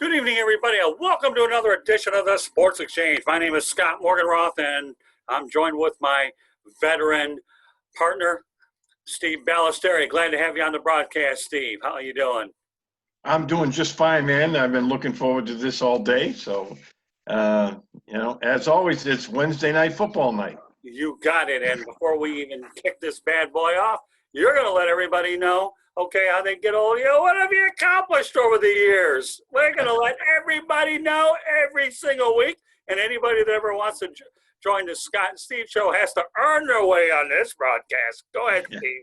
Good evening, everybody, and welcome to another edition of the Sports Exchange. My name is Scott Morganroth, and I'm joined with my veteran partner, Steve Balestrieri. Glad to have you on the broadcast, Steve. How are you doing? I'm doing just fine, man. I've been looking forward to this all day. So, as always, it's Wednesday night football night. You got it. And before we even kick this bad boy off, you're going to let everybody know, okay, how they get hold of you. What have you accomplished over the years? We're going to let everybody know every single week. And anybody that ever wants to join the Scott and Steve show has to earn their way on this broadcast. Go ahead, Steve.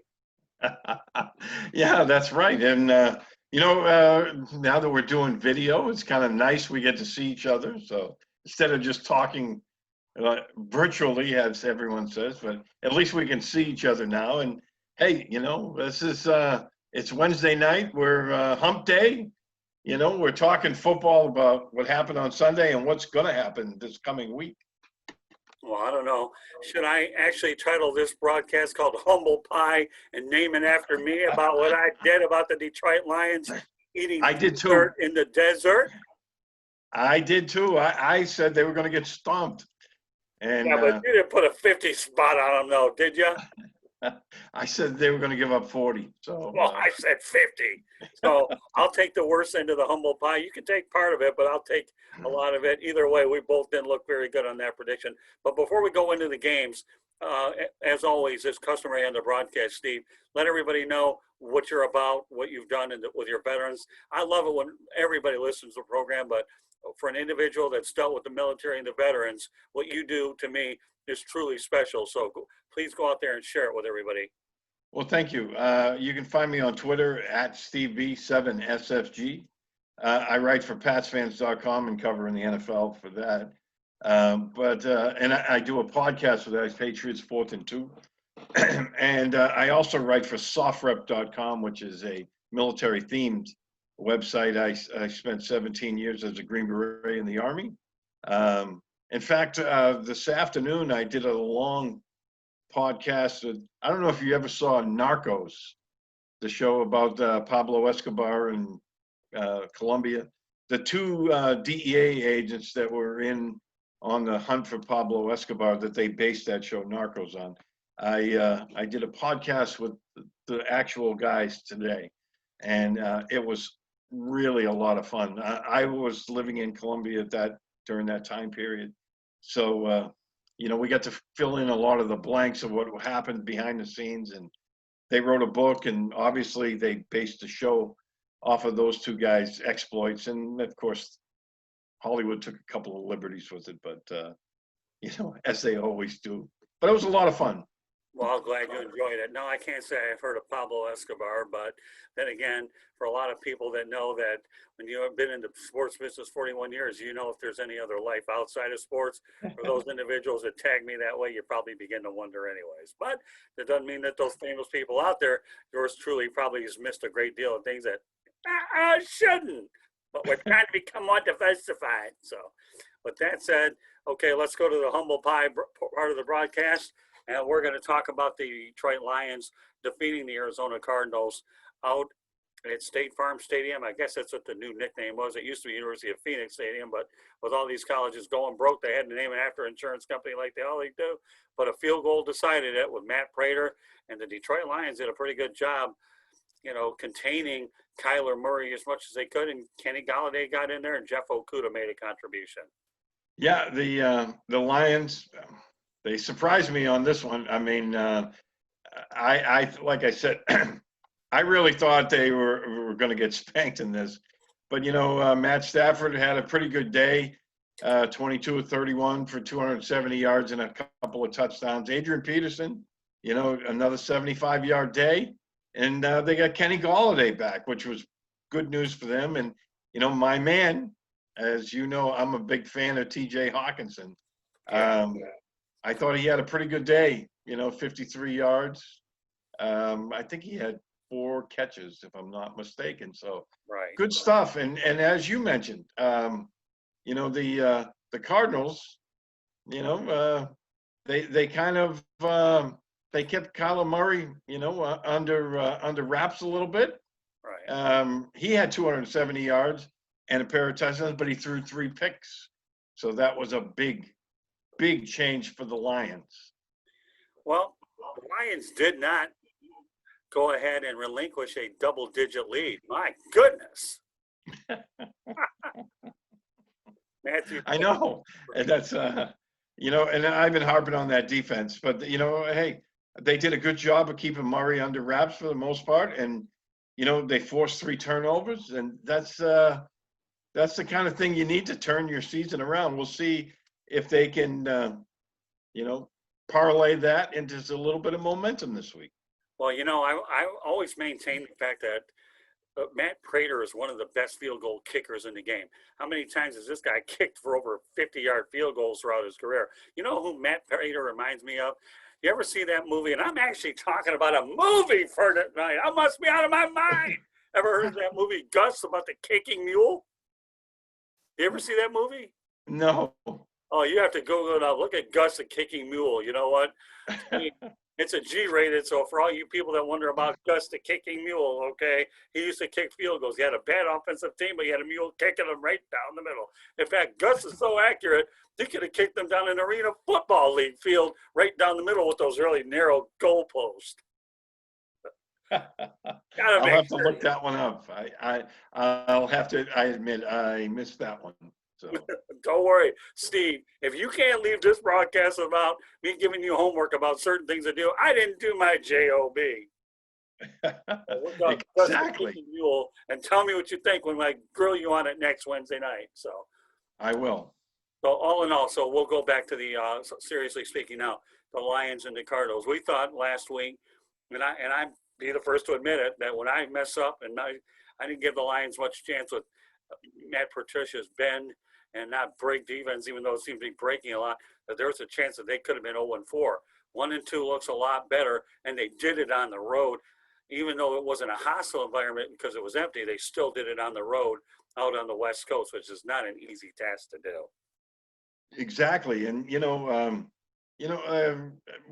Yeah, that's right. And, now that we're doing video, it's kind of nice we get to see each other. So instead of just talking virtually, as everyone says, but at least we can see each other now. And hey, this is it's Wednesday night. We're hump day. We're talking football about what happened on Sunday and what's going to happen this coming week. Well, I don't know. Should I actually title this broadcast called Humble Pie and name it after me about what I did about the Detroit Lions eating dessert in the desert? I did too. I said they were going to get stomped. And, yeah, but you didn't put a 50 spot on them, though, did you? I said they were going to give up 40. So. Well, I said 50. So I'll take the worst end of the humble pie. You can take part of it, but I'll take a lot of it. Either way, we both didn't look very good on that prediction. But before we go into the games, as always, as customary on the broadcast, Steve, let everybody know what you're about, what you've done with your veterans. I love it when everybody listens to the program, but for an individual that's dealt with the military and the veterans, what you do to me is truly special. So please go out there and share it with everybody. Well, thank you. You can find me on Twitter at SteveB7SFG. I write for PatsFans.com and cover in the NFL for that. And I do a podcast with the Patriots 4th and 2. And I also write for SoftRep.com, which is a military-themed website. I spent 17 years as a Green Beret in the Army. In fact, this afternoon, I did a long podcast. I don't know if you ever saw Narcos, the show about Pablo Escobar in Colombia. The two DEA agents that were on the hunt for Pablo Escobar that they based that show Narcos on. I did a podcast with the actual guys today, and it was really a lot of fun. I was living in Colombia during that time period. So, we got to fill in a lot of the blanks of what happened behind the scenes, and they wrote a book, and obviously they based the show off of those two guys' exploits. And of course, Hollywood took a couple of liberties with it, but, as they always do. But it was a lot of fun. Well, I'm glad you enjoyed it. No, I can't say I've heard of Pablo Escobar, but then again, for a lot of people that know that when you have been in the sports business 41 years, if there's any other life outside of sports. For those individuals that tag me that way, you probably begin to wonder anyways. But that doesn't mean that those famous people out there, yours truly probably has missed a great deal of things that shouldn't. But we're trying to become more diversified. So with that said, okay, let's go to the humble pie part of the broadcast. And we're going to talk about the Detroit Lions defeating the Arizona Cardinals out at State Farm Stadium. I guess that's what the new nickname was. It used to be University of Phoenix Stadium, but with all these colleges going broke, they had to name it after an insurance company like they always do. But a field goal decided it with Matt Prater, and the Detroit Lions did a pretty good job, containing Kyler Murray as much as they could, and Kenny Golladay got in there, and Jeff Okudah made a contribution. Yeah, the Lions. They surprised me on this one. I mean, I like I said, I really thought they were going to get spanked in this. But, Matt Stafford had a pretty good day, 22 of 31 for 270 yards and a couple of touchdowns. Adrian Peterson, another 75-yard day. And they got Kenny Golladay back, which was good news for them. And, my man, as you know, I'm a big fan of T.J. Hawkinson. I thought he had a pretty good day, 53 yards. I think he had 4 catches, if I'm not mistaken. So right. Good stuff. And as you mentioned, the Cardinals, they kind of they kept Kyler Murray, under wraps a little bit. Right. He had 270 yards, and a pair of touchdowns, but he threw 3 picks. So that was a big, big change for the Lions. Well, the Lions did not go ahead and relinquish a double-digit lead. My goodness. Matthew. I know. And that's, and I've been harping on that defense, but, hey, they did a good job of keeping Murray under wraps for the most part. And, they forced 3 turnovers. And that's the kind of thing you need to turn your season around. We'll see if they can, parlay that into a little bit of momentum this week. Well, I always maintain the fact that Matt Prater is one of the best field goal kickers in the game. How many times has this guy kicked for over 50-yard field goals throughout his career? You know who Matt Prater reminds me of? You ever see that movie? And I'm actually talking about a movie for tonight. I must be out of my mind. Ever heard of that movie, Gus, about the kicking mule? You ever see that movie? No. Oh, you have to Google it up. Look at Gus the Kicking Mule. You know what? It's a G-rated, so for all you people that wonder about Gus the Kicking Mule, okay, he used to kick field goals. He had a bad offensive team, but he had a mule kicking them right down the middle. In fact, Gus is so accurate, he could have kicked them down an arena football league field right down the middle with those really narrow goalposts. I'll have to look that one up. I'll have to. I admit I missed that one. So don't worry, Steve. If you can't leave this broadcast about me giving you homework about certain things to do, I didn't do my job. Exactly. Mule and tell me what you think when I grill you on it next Wednesday night. So I will. So all in all, so we'll go back to the seriously speaking now, the Lions and the Cardinals. We thought last week, and I'm be the first to admit it, that when I mess up and I didn't give the Lions much chance with Matt Patricia's bend and not break defense, even though it seems to be breaking a lot, that there was a chance that they could have been 0-4. 1-2 looks a lot better, and they did it on the road. Even though it wasn't a hostile environment because it was empty, they still did it on the road out on the West Coast, which is not an easy task to do. Exactly. And,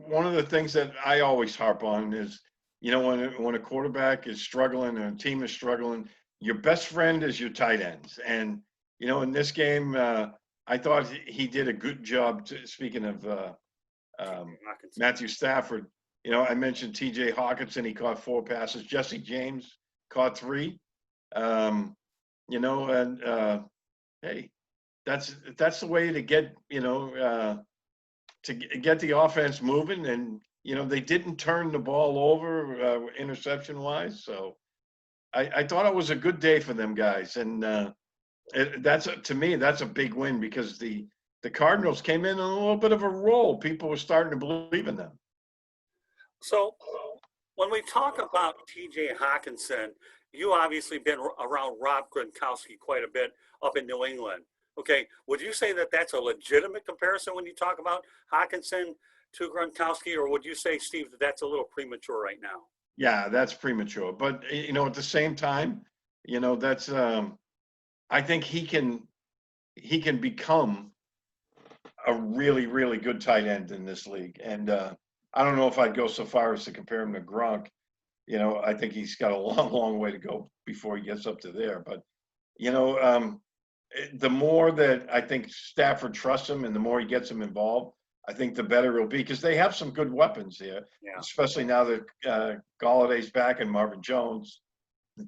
one of the things that I always harp on is, when a quarterback is struggling and a team is struggling, your best friend is your tight ends. And, in this game, I thought he did a good job. Speaking of Matthew Stafford, I mentioned TJ Hawkinson. He caught 4 passes. Jesse James caught 3. Hey, that's the way to get, to get the offense moving. And, they didn't turn the ball over interception wise. So I thought it was a good day for them guys. And to me, that's a big win because the Cardinals came in a little bit of a roll. People were starting to believe in them. So when we talk about TJ Hawkinson, you obviously been around Rob Gronkowski quite a bit up in New England. Okay, would you say that that's a legitimate comparison when you talk about Hawkinson to Gronkowski, or would you say, Steve, that that's a little premature right now? Yeah, that's premature. But, at the same time, that's I think he can become a really, really good tight end in this league. And I don't know if I'd go so far as to compare him to Gronk. I think he's got a long, long way to go before he gets up to there. But, the more that I think Stafford trusts him and the more he gets him involved, I think the better it'll be because they have some good weapons here, especially now that Galladay's back and Marvin Jones,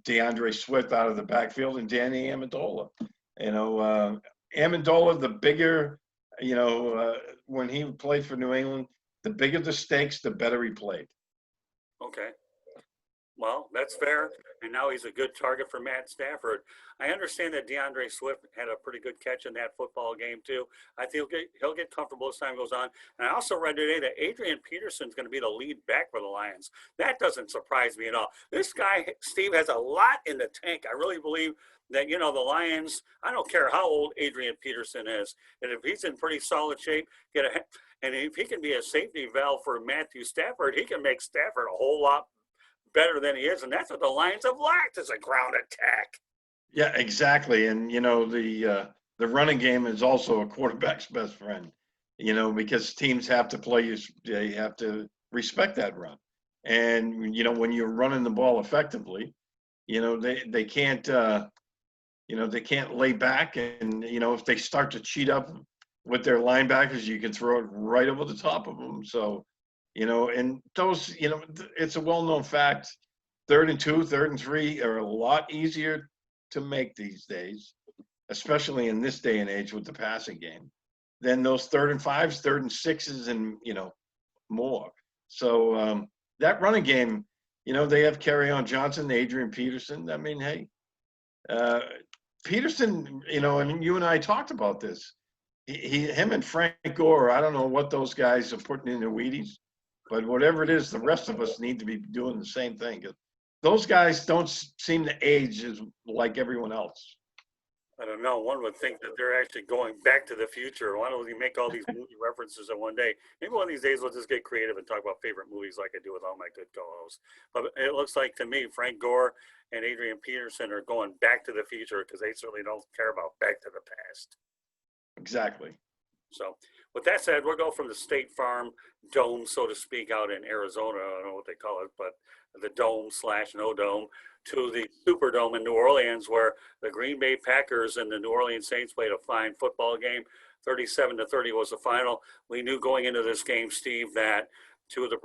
DeAndre Swift out of the backfield, and Danny Amendola. Amendola, the bigger, when he played for New England, the bigger the stakes, the better he played. Okay. Well, that's fair. And now he's a good target for Matt Stafford. I understand that DeAndre Swift had a pretty good catch in that football game, too. I think he'll get comfortable as time goes on. And I also read today that Adrian Peterson's going to be the lead back for the Lions. That doesn't surprise me at all. This guy, Steve, has a lot in the tank. I really believe that, the Lions, I don't care how old Adrian Peterson is, and if he's in pretty solid shape, and if he can be a safety valve for Matthew Stafford, he can make Stafford a whole lot better than he is, and that's what the Lions have lacked is a ground attack. Yeah, exactly. And the running game is also a quarterback's best friend. Because teams have to play you, they have to respect that run. And when you're running the ball effectively, they can't they can't lay back, and if they start to cheat up with their linebackers, you can throw it right over the top of them. So, and those, it's a well-known fact. 3rd and 2, 3rd and 3 are a lot easier to make these days, especially in this day and age with the passing game, than those 3rd and 5s, 3rd and 6s, and more. So that running game, they have Kerryon Johnson, Adrian Peterson. I mean, hey, Peterson, and you and I talked about this. Him and Frank Gore, I don't know what those guys are putting in their Wheaties, but whatever it is, the rest of us need to be doing the same thing. Those guys don't seem to age as like everyone else. I don't know. One would think that they're actually going back to the future. Why don't we make all these movie references in one day? Maybe one of these days we'll just get creative and talk about favorite movies like I do with all my good co-hosts. But it looks like to me, Frank Gore and Adrian Peterson are going back to the future because they certainly don't care about back to the past. Exactly. So with that said, we'll go from the State Farm Dome, so to speak, out in Arizona. I don't know what they call it, but the Dome/No Dome, to the Superdome in New Orleans, where the Green Bay Packers and the New Orleans Saints played a fine football game. 37-30 was the final. We knew going into this game, Steve, that two of the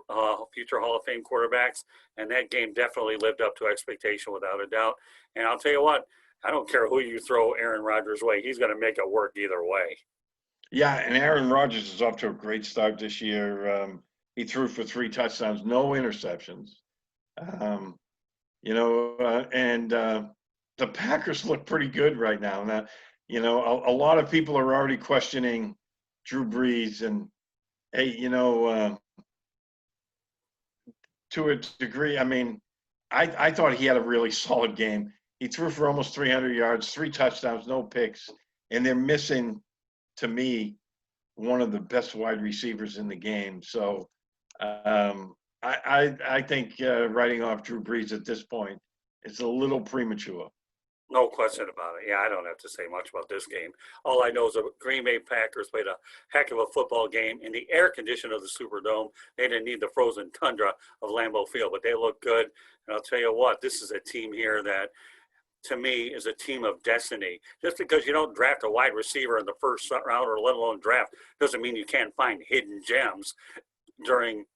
future Hall of Fame quarterbacks, and that game definitely lived up to expectation without a doubt. And I'll tell you what, I don't care who you throw Aaron Rodgers' way. He's going to make it work either way. Yeah, and Aaron Rodgers is off to a great start this year. He threw for 3 touchdowns, no interceptions. And the Packers look pretty good right now. Now, a lot of people are already questioning Drew Brees, and hey, to a degree, I mean, I thought he had a really solid game. He threw for almost 300 yards, 3 touchdowns, no picks, and they're missing, to me, one of the best wide receivers in the game. So I think writing off Drew Brees at this point is a little premature. No question about it. Yeah, I don't have to say much about this game. All I know is the Green Bay Packers played a heck of a football game in the air condition of the Superdome. They didn't need the frozen tundra of Lambeau Field, but they look good. And I'll tell you what, this is a team here that, to me, is a team of destiny. Just because you don't draft a wide receiver in the first round, or let alone draft, doesn't mean you can't find hidden gems during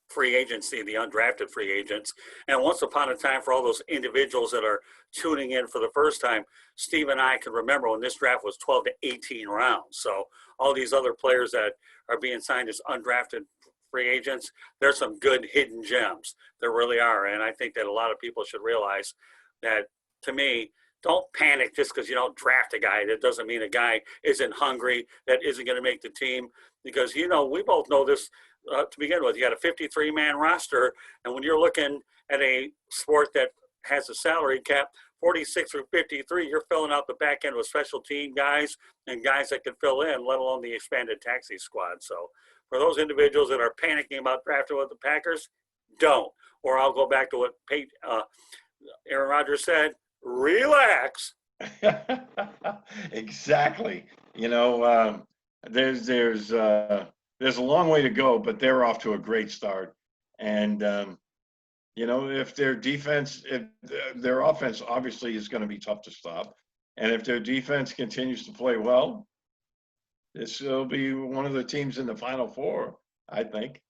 free agency, the undrafted free agents. And once upon a time, for all those individuals that are tuning in for the first time, Steve and I can remember when this draft was 12 to 18 rounds. So all these other players that are being signed as undrafted free agents, there's some good hidden gems. There really are. And I think that a lot of people should realize that, to me, don't panic just because you don't draft a guy. That doesn't mean a guy isn't hungry, that isn't going to make the team. Because, we both know this to begin with. You got a 53-man roster, and when you're looking at a sport that has a salary cap, 46 through 53, you're filling out the back end with special team guys and guys that can fill in, let alone the expanded taxi squad. So for those individuals that are panicking about drafting with the Packers, don't. Or I'll go back to what Aaron Rodgers said, relax. Exactly. There's a long way to go, but they're off to a great start. And if their offense obviously is going to be tough to stop, and if their defense continues to play well, this will be one of the teams in the Final Four, I think.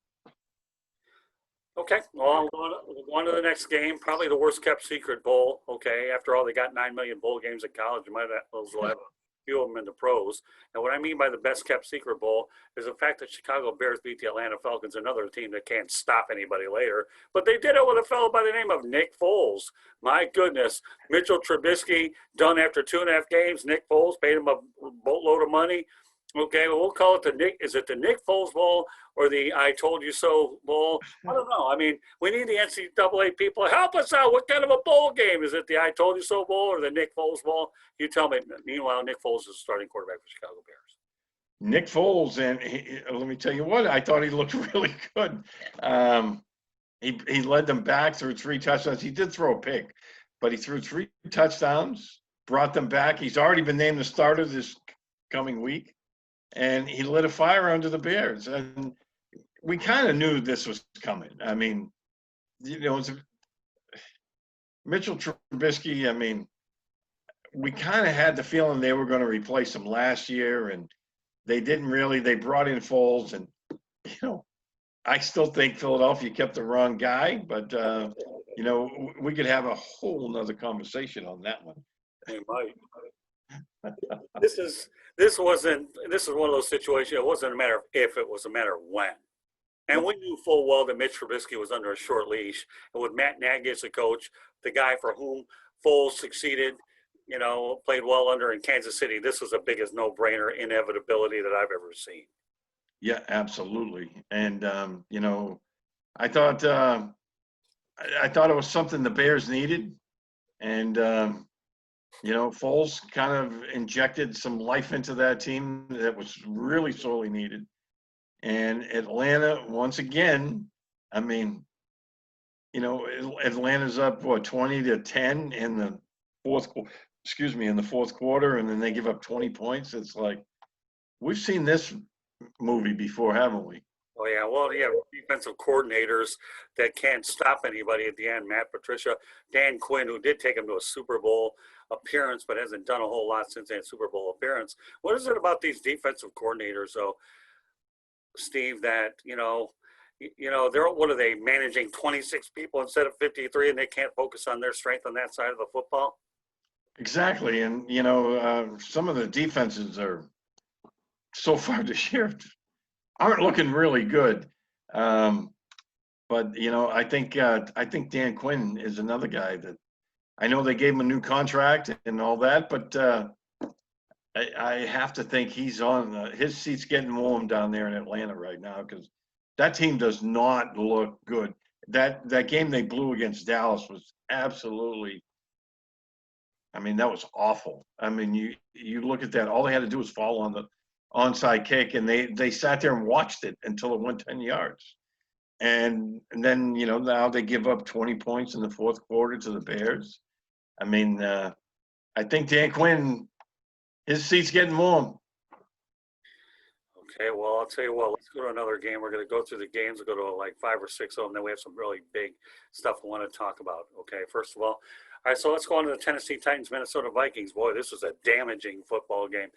Okay, well, we'll go on to the next game, probably the worst kept secret bowl. Okay, after all, they got 9 million bowl games in college. You might as well have a few of them in the pros. And what I mean by the best kept secret bowl is the fact that Chicago Bears beat the Atlanta Falcons, another team that can't stop anybody later. But they did it with a fellow by the name of Nick Foles. My goodness, Mitchell Trubisky done after 2.5 games. Nick Foles paid him a boatload of money. Okay, well, we'll call it is it the Nick Foles Bowl or the I Told You So Bowl? I don't know. I mean, we need the NCAA people. Help us out. What kind of a bowl game? Is it the I Told You So Bowl or the Nick Foles Bowl? You tell me. Meanwhile, Nick Foles is the starting quarterback for Chicago Bears. Nick Foles, and let me tell you what, I thought he looked really good. He led them back through 3 touchdowns. He did throw a pick, but he threw 3 touchdowns, brought them back. He's already been named the starter this coming week. And he lit a fire under the Bears. And we kind of knew this was coming. I mean, Mitchell Trubisky, I mean, we kind of had the feeling they were going to replace him last year, and they didn't really. They brought in Foles, and you know, I still think Philadelphia kept the wrong guy, but you know, we could have a whole nother conversation on that one. We might. This wasn't. This is one of those situations. It wasn't a matter of if; it was a matter of when. And we knew full well that Mitch Trubisky was under a short leash, and with Matt Nagy as the coach, the guy for whom Foles succeeded, you know, played well under in Kansas City. This was the biggest no-brainer inevitability that I've ever seen. Yeah, absolutely. And you know, I thought I thought it was something the Bears needed, and you know, Foles kind of injected some life into that team that was really sorely needed. And Atlanta, once again, I mean, you know, Atlanta's up what 20-10 in the in the fourth quarter, and then they give up 20 points. It's like we've seen this movie before, haven't we? Oh yeah, well, yeah, defensive coordinators that can't stop anybody at the end. Matt Patricia, Dan Quinn, who did take him to a Super Bowl appearance, but hasn't done a whole lot since that Super Bowl appearance. What is it about these defensive coordinators, though, Steve? That they're what are they managing 26 people instead of 53, and they can't focus on their strength on that side of the football? Exactly, and you know, some of the defenses are so far this year aren't looking really good. But you know, I think Dan Quinn is another guy that I know they gave him a new contract and all that, but I have to think he's on his seat's getting warm down there in Atlanta right now because that team does not look good. That game they blew against Dallas was absolutely. I mean, that was awful. I mean, you look at that. All they had to do was fall on the onside kick, and they sat there and watched it until it went 10 yards. And then, you know, now they give up 20 points in the fourth quarter to the Bears. I mean, I think Dan Quinn, his seat's getting warm. Okay, well, I'll tell you what, let's go to another game. We're going to go through the games. We'll go to like 5 or 6 of them. Then we have some really big stuff we want to talk about. Okay, first of all right, so let's go on to the Tennessee Titans, Minnesota Vikings. Boy, this was a damaging football game.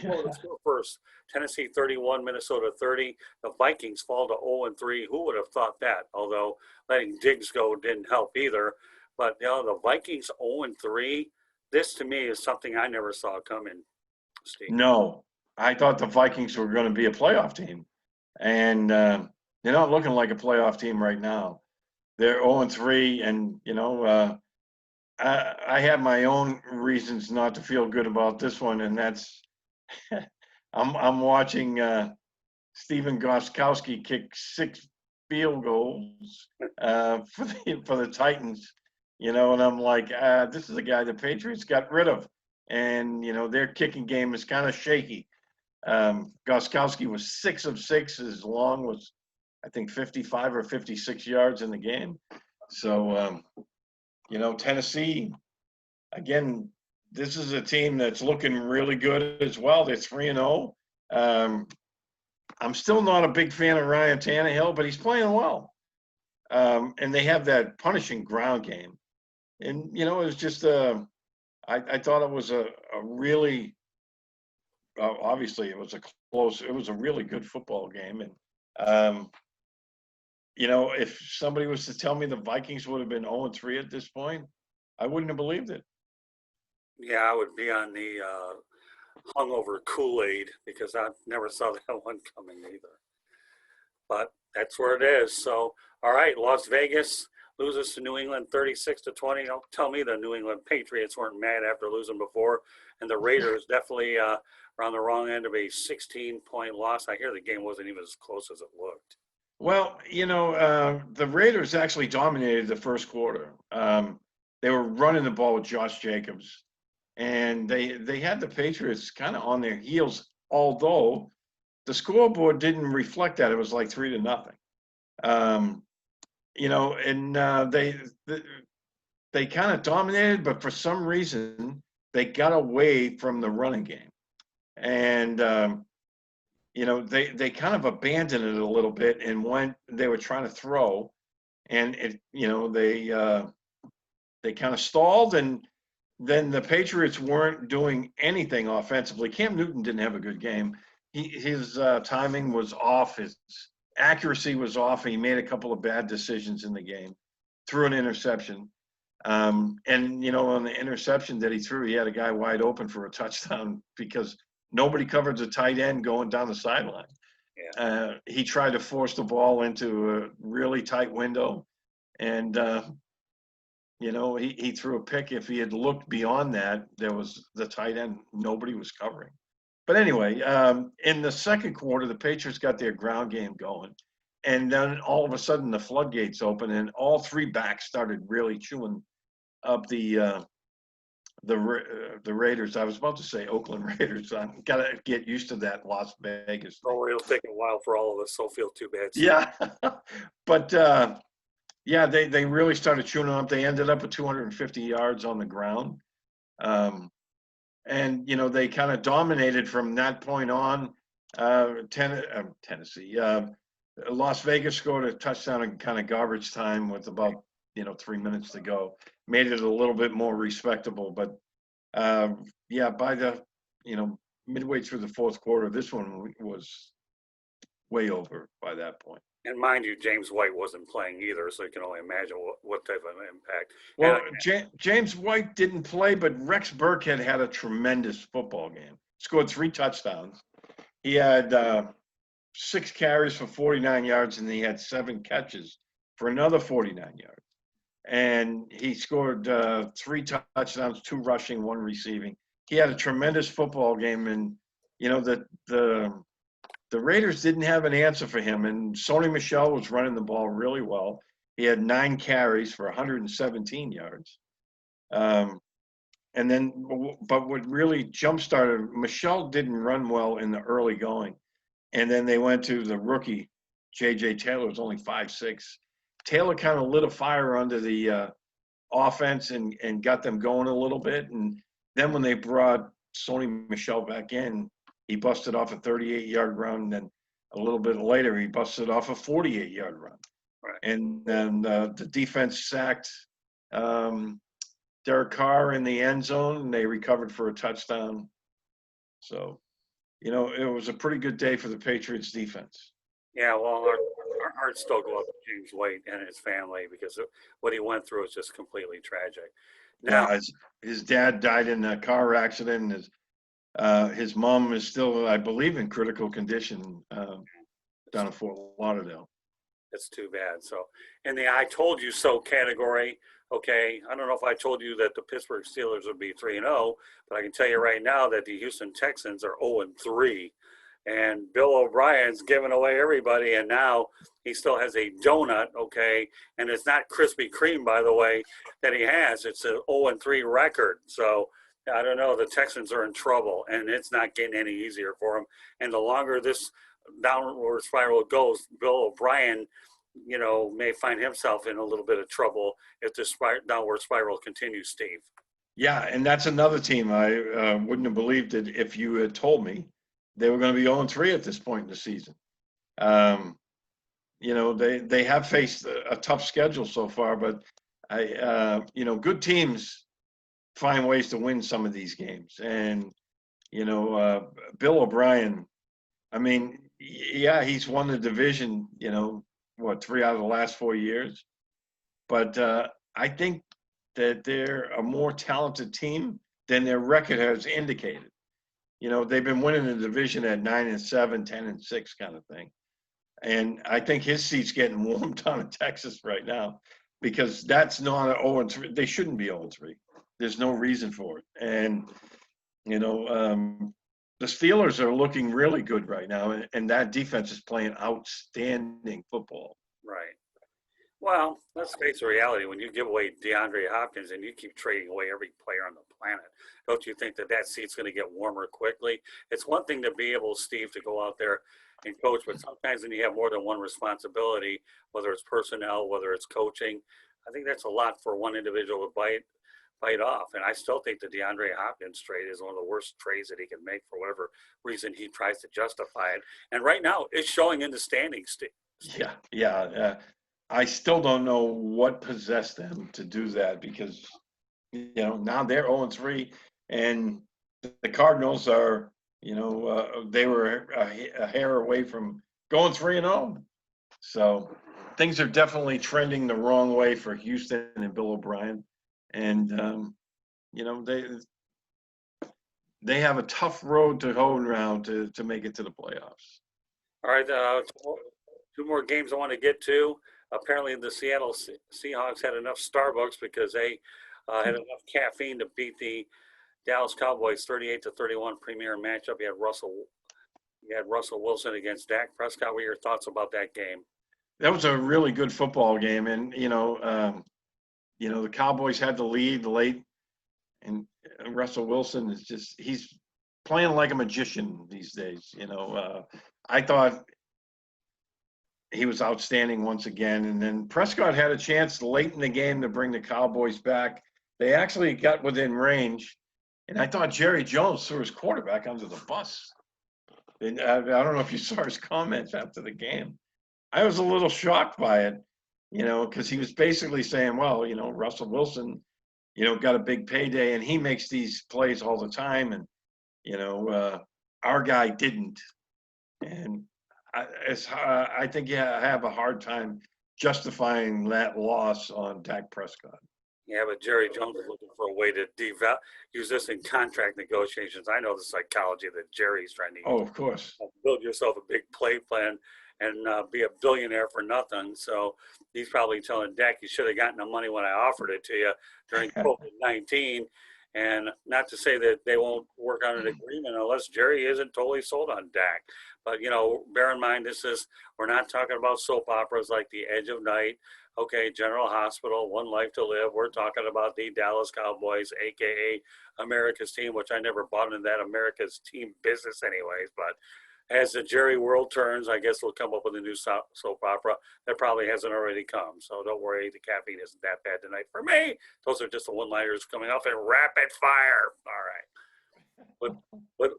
Let's go first. Tennessee 31, Minnesota 30. The Vikings fall to 0-3. Who would have thought that? Although letting Diggs go didn't help either. But you know, the Vikings 0-3. This to me is something I never saw coming, Steve. No, I thought the Vikings were going to be a playoff team, and they're not looking like a playoff team right now. They're 0-3, and you know, I have my own reasons not to feel good about this one, and that's I'm watching Stephen Gostkowski kick 6 field goals for the Titans, you know, and I'm like, this is a guy the Patriots got rid of, and you know their kicking game is kind of shaky. Gostkowski was 6 of 6. His long was, I think, 55 or 56 yards in the game. So, you know, Tennessee, again, this is a team that's looking really good as well. They're 3-0. I'm still not a big fan of Ryan Tannehill, but he's playing well. And they have that punishing ground game. And, you know, it was just I thought it was a really obviously it was a really good football game. And, you know, if somebody was to tell me the Vikings would have been 0-3 at this point, I wouldn't have believed it. Yeah, I would be on the hungover Kool-Aid because I never saw that one coming either. But that's where it is. So, all right, Las Vegas loses to New England 36-20. Don't tell me the New England Patriots weren't mad after losing before. And the Raiders definitely are on the wrong end of a 16-point loss. I hear the game wasn't even as close as it looked. Well, you know, the Raiders actually dominated the first quarter. They were running the ball with Josh Jacobs, and they had the Patriots kind of on their heels, although the scoreboard didn't reflect that. It was like 3-0. You know, and they kind of dominated, but for some reason they got away from the running game, and you know, they kind of abandoned it a little bit, and when they were trying to throw, and it, you know, they kind of stalled, and then the Patriots weren't doing anything offensively. Cam Newton didn't have a good game. His timing was off. His accuracy was off. He made a couple of bad decisions in the game, threw an interception. And, you know, on the interception that he threw, he had a guy wide open for a touchdown because nobody covered the tight end going down the sideline. Yeah. He tried to force the ball into a really tight window. And, you know, he threw a pick. If he had looked beyond that, there was the tight end, nobody was covering. But anyway, in the second quarter, the Patriots got their ground game going. And then all of a sudden, the floodgates open, and all three backs started really chewing up the Raiders. I was about to say Oakland Raiders. I've got to get used to that Las Vegas thing. Oh, it'll take a while for all of us, so feel too bad. Yeah. But, yeah, they really started chewing up. They ended up with 250 yards on the ground. And, you know, they kind of dominated from that point on. Tennessee. Las Vegas scored a touchdown in kind of garbage time with about, 3 minutes to go. Made it a little bit more respectable. But, yeah, by the, midway through the fourth quarter, this one was way over by that point. And mind you, James White wasn't playing either, so you can only imagine what type of impact. Well, James White didn't play, but Rex Burkhead had a tremendous football game. Scored 3 touchdowns. He had 6 carries for 49 yards, and he had 7 catches for another 49 yards. And he scored 3 touchdowns, 2 rushing, 1 receiving. He had a tremendous football game, and the Raiders didn't have an answer for him, and Sony Michel was running the ball really well. He had 9 carries for 117 yards. But what really jump-started, Michel didn't run well in the early going. And then they went to the rookie, J.J. Taylor, was only 5'6". Taylor kind of lit a fire under the offense and got them going a little bit. And then when they brought Sony Michel back in, he busted off a 38-yard run. And then a little bit later, he busted off a 48-yard run. Right. And then the defense sacked Derek Carr in the end zone, and they recovered for a touchdown. So, it was a pretty good day for the Patriots defense. Yeah, well, our hearts still go up to James White and his family because what he went through is just completely tragic. Now, Yeah, his dad died in a car accident. His mom is still, I believe, in critical condition down in Fort Lauderdale. it's too bad. So, in the "I told you so" category, okay, I don't know if I told you that the Pittsburgh Steelers would be 3-0, but I can tell you right now that the Houston Texans are 0-3. And Bill O'Brien's giving away everybody, and now he still has a donut, okay? And it's not Krispy Kreme, by the way, that he has. It's an 0-3 record. So I don't know. The Texans are in trouble, and it's not getting any easier for them. And the longer this downward spiral goes, Bill O'Brien, may find himself in a little bit of trouble if this downward spiral continues, Steve. Yeah, and that's another team I wouldn't have believed it if you had told me they were going to be 0-3 at this point in the season. They have faced a tough schedule so far, but good teams find ways to win some of these games. And, Bill O'Brien, I mean, yeah, he's won the division, 3 out of the last 4 years. But I think that they're a more talented team than their record has indicated. They've been winning the division at 9-7, 10-6 kind of thing. And I think his seat's getting warm down in Texas right now because that's not an 0-3. They shouldn't be 0-3. There's no reason for it. And, the Steelers are looking really good right now, and that defense is playing outstanding football. Right. Well, let's face the reality. When you give away DeAndre Hopkins and you keep trading away every player on the planet, don't you think that seat's going to get warmer quickly? It's one thing to be able, Steve, to go out there and coach, but sometimes when you have more than one responsibility, whether it's personnel, whether it's coaching, I think that's a lot for one individual to bite off. And I still think the DeAndre Hopkins trade is one of the worst trades that he can make for whatever reason he tries to justify it. And right now, it's showing in the standings, Steve. Yeah. I still don't know what possessed them to do that because, Now they're 0-3, and the Cardinals are, they were a hair away from going 3-0. So things are definitely trending the wrong way for Houston and Bill O'Brien. And, they have a tough road to hoe around to make it to the playoffs. All right, two more games I want to get to. Apparently, the Seattle Seahawks had enough Starbucks because they had enough caffeine to beat the Dallas Cowboys 38-31 premier matchup. You had Russell Wilson against Dak Prescott. What are your thoughts about that game? That was a really good football game, and the Cowboys had the lead late, and Russell Wilson he's playing like a magician these days. I thought he was outstanding once again, and then Prescott had a chance late in the game to bring the Cowboys back. They actually got within range, and I thought Jerry Jones threw his quarterback under the bus. And I don't know if you saw his comments after the game. I was a little shocked by it, because he was basically saying, well, Russell Wilson, got a big payday and he makes these plays all the time. And, our guy didn't. And I think, I have a hard time justifying that loss on Dak Prescott. Yeah, but Jerry Jones is looking for a way to use this in contract negotiations. I know the psychology that Jerry's trying to Oh, of course. build yourself a big play plan and be a billionaire for nothing. So he's probably telling Dak, you should have gotten the money when I offered it to you during COVID-19. And not to say that they won't work on an agreement unless Jerry isn't totally sold on Dak. But, bear in mind, we're not talking about soap operas like The Edge of Night. Okay, General Hospital, One Life to Live. We're talking about the Dallas Cowboys, a.k.a. America's team, which I never bought into that America's team business anyways. But as the Jerry world turns, I guess we'll come up with a new soap opera that probably hasn't already come. So don't worry, the caffeine isn't that bad tonight for me. Those are just the one-liners coming off in rapid fire. All right.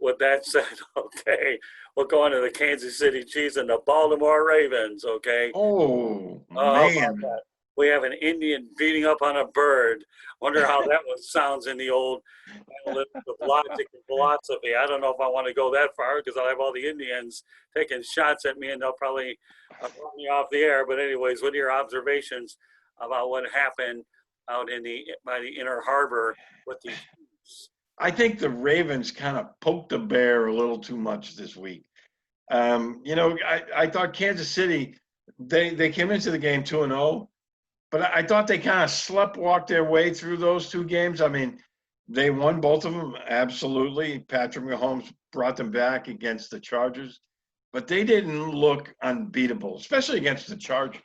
With that said, okay, we'll go on to the Kansas City Chiefs and the Baltimore Ravens, okay? Oh, Oh, man. we have an Indian beating up on a bird. Wonder how that one sounds in the old analytical logic and philosophy. I don't know if I want to go that far because I'll have all the Indians taking shots at me and they'll probably run me off the air. But anyways, what are your observations about what happened out by the Inner Harbor with the Chiefs? I think the Ravens kind of poked the bear a little too much this week. I thought Kansas City, they came into the game 2-0, but I thought they kind of sleptwalked their way through those two games. I mean, they won both of them, absolutely. Patrick Mahomes brought them back against the Chargers, but they didn't look unbeatable, especially against the Chargers.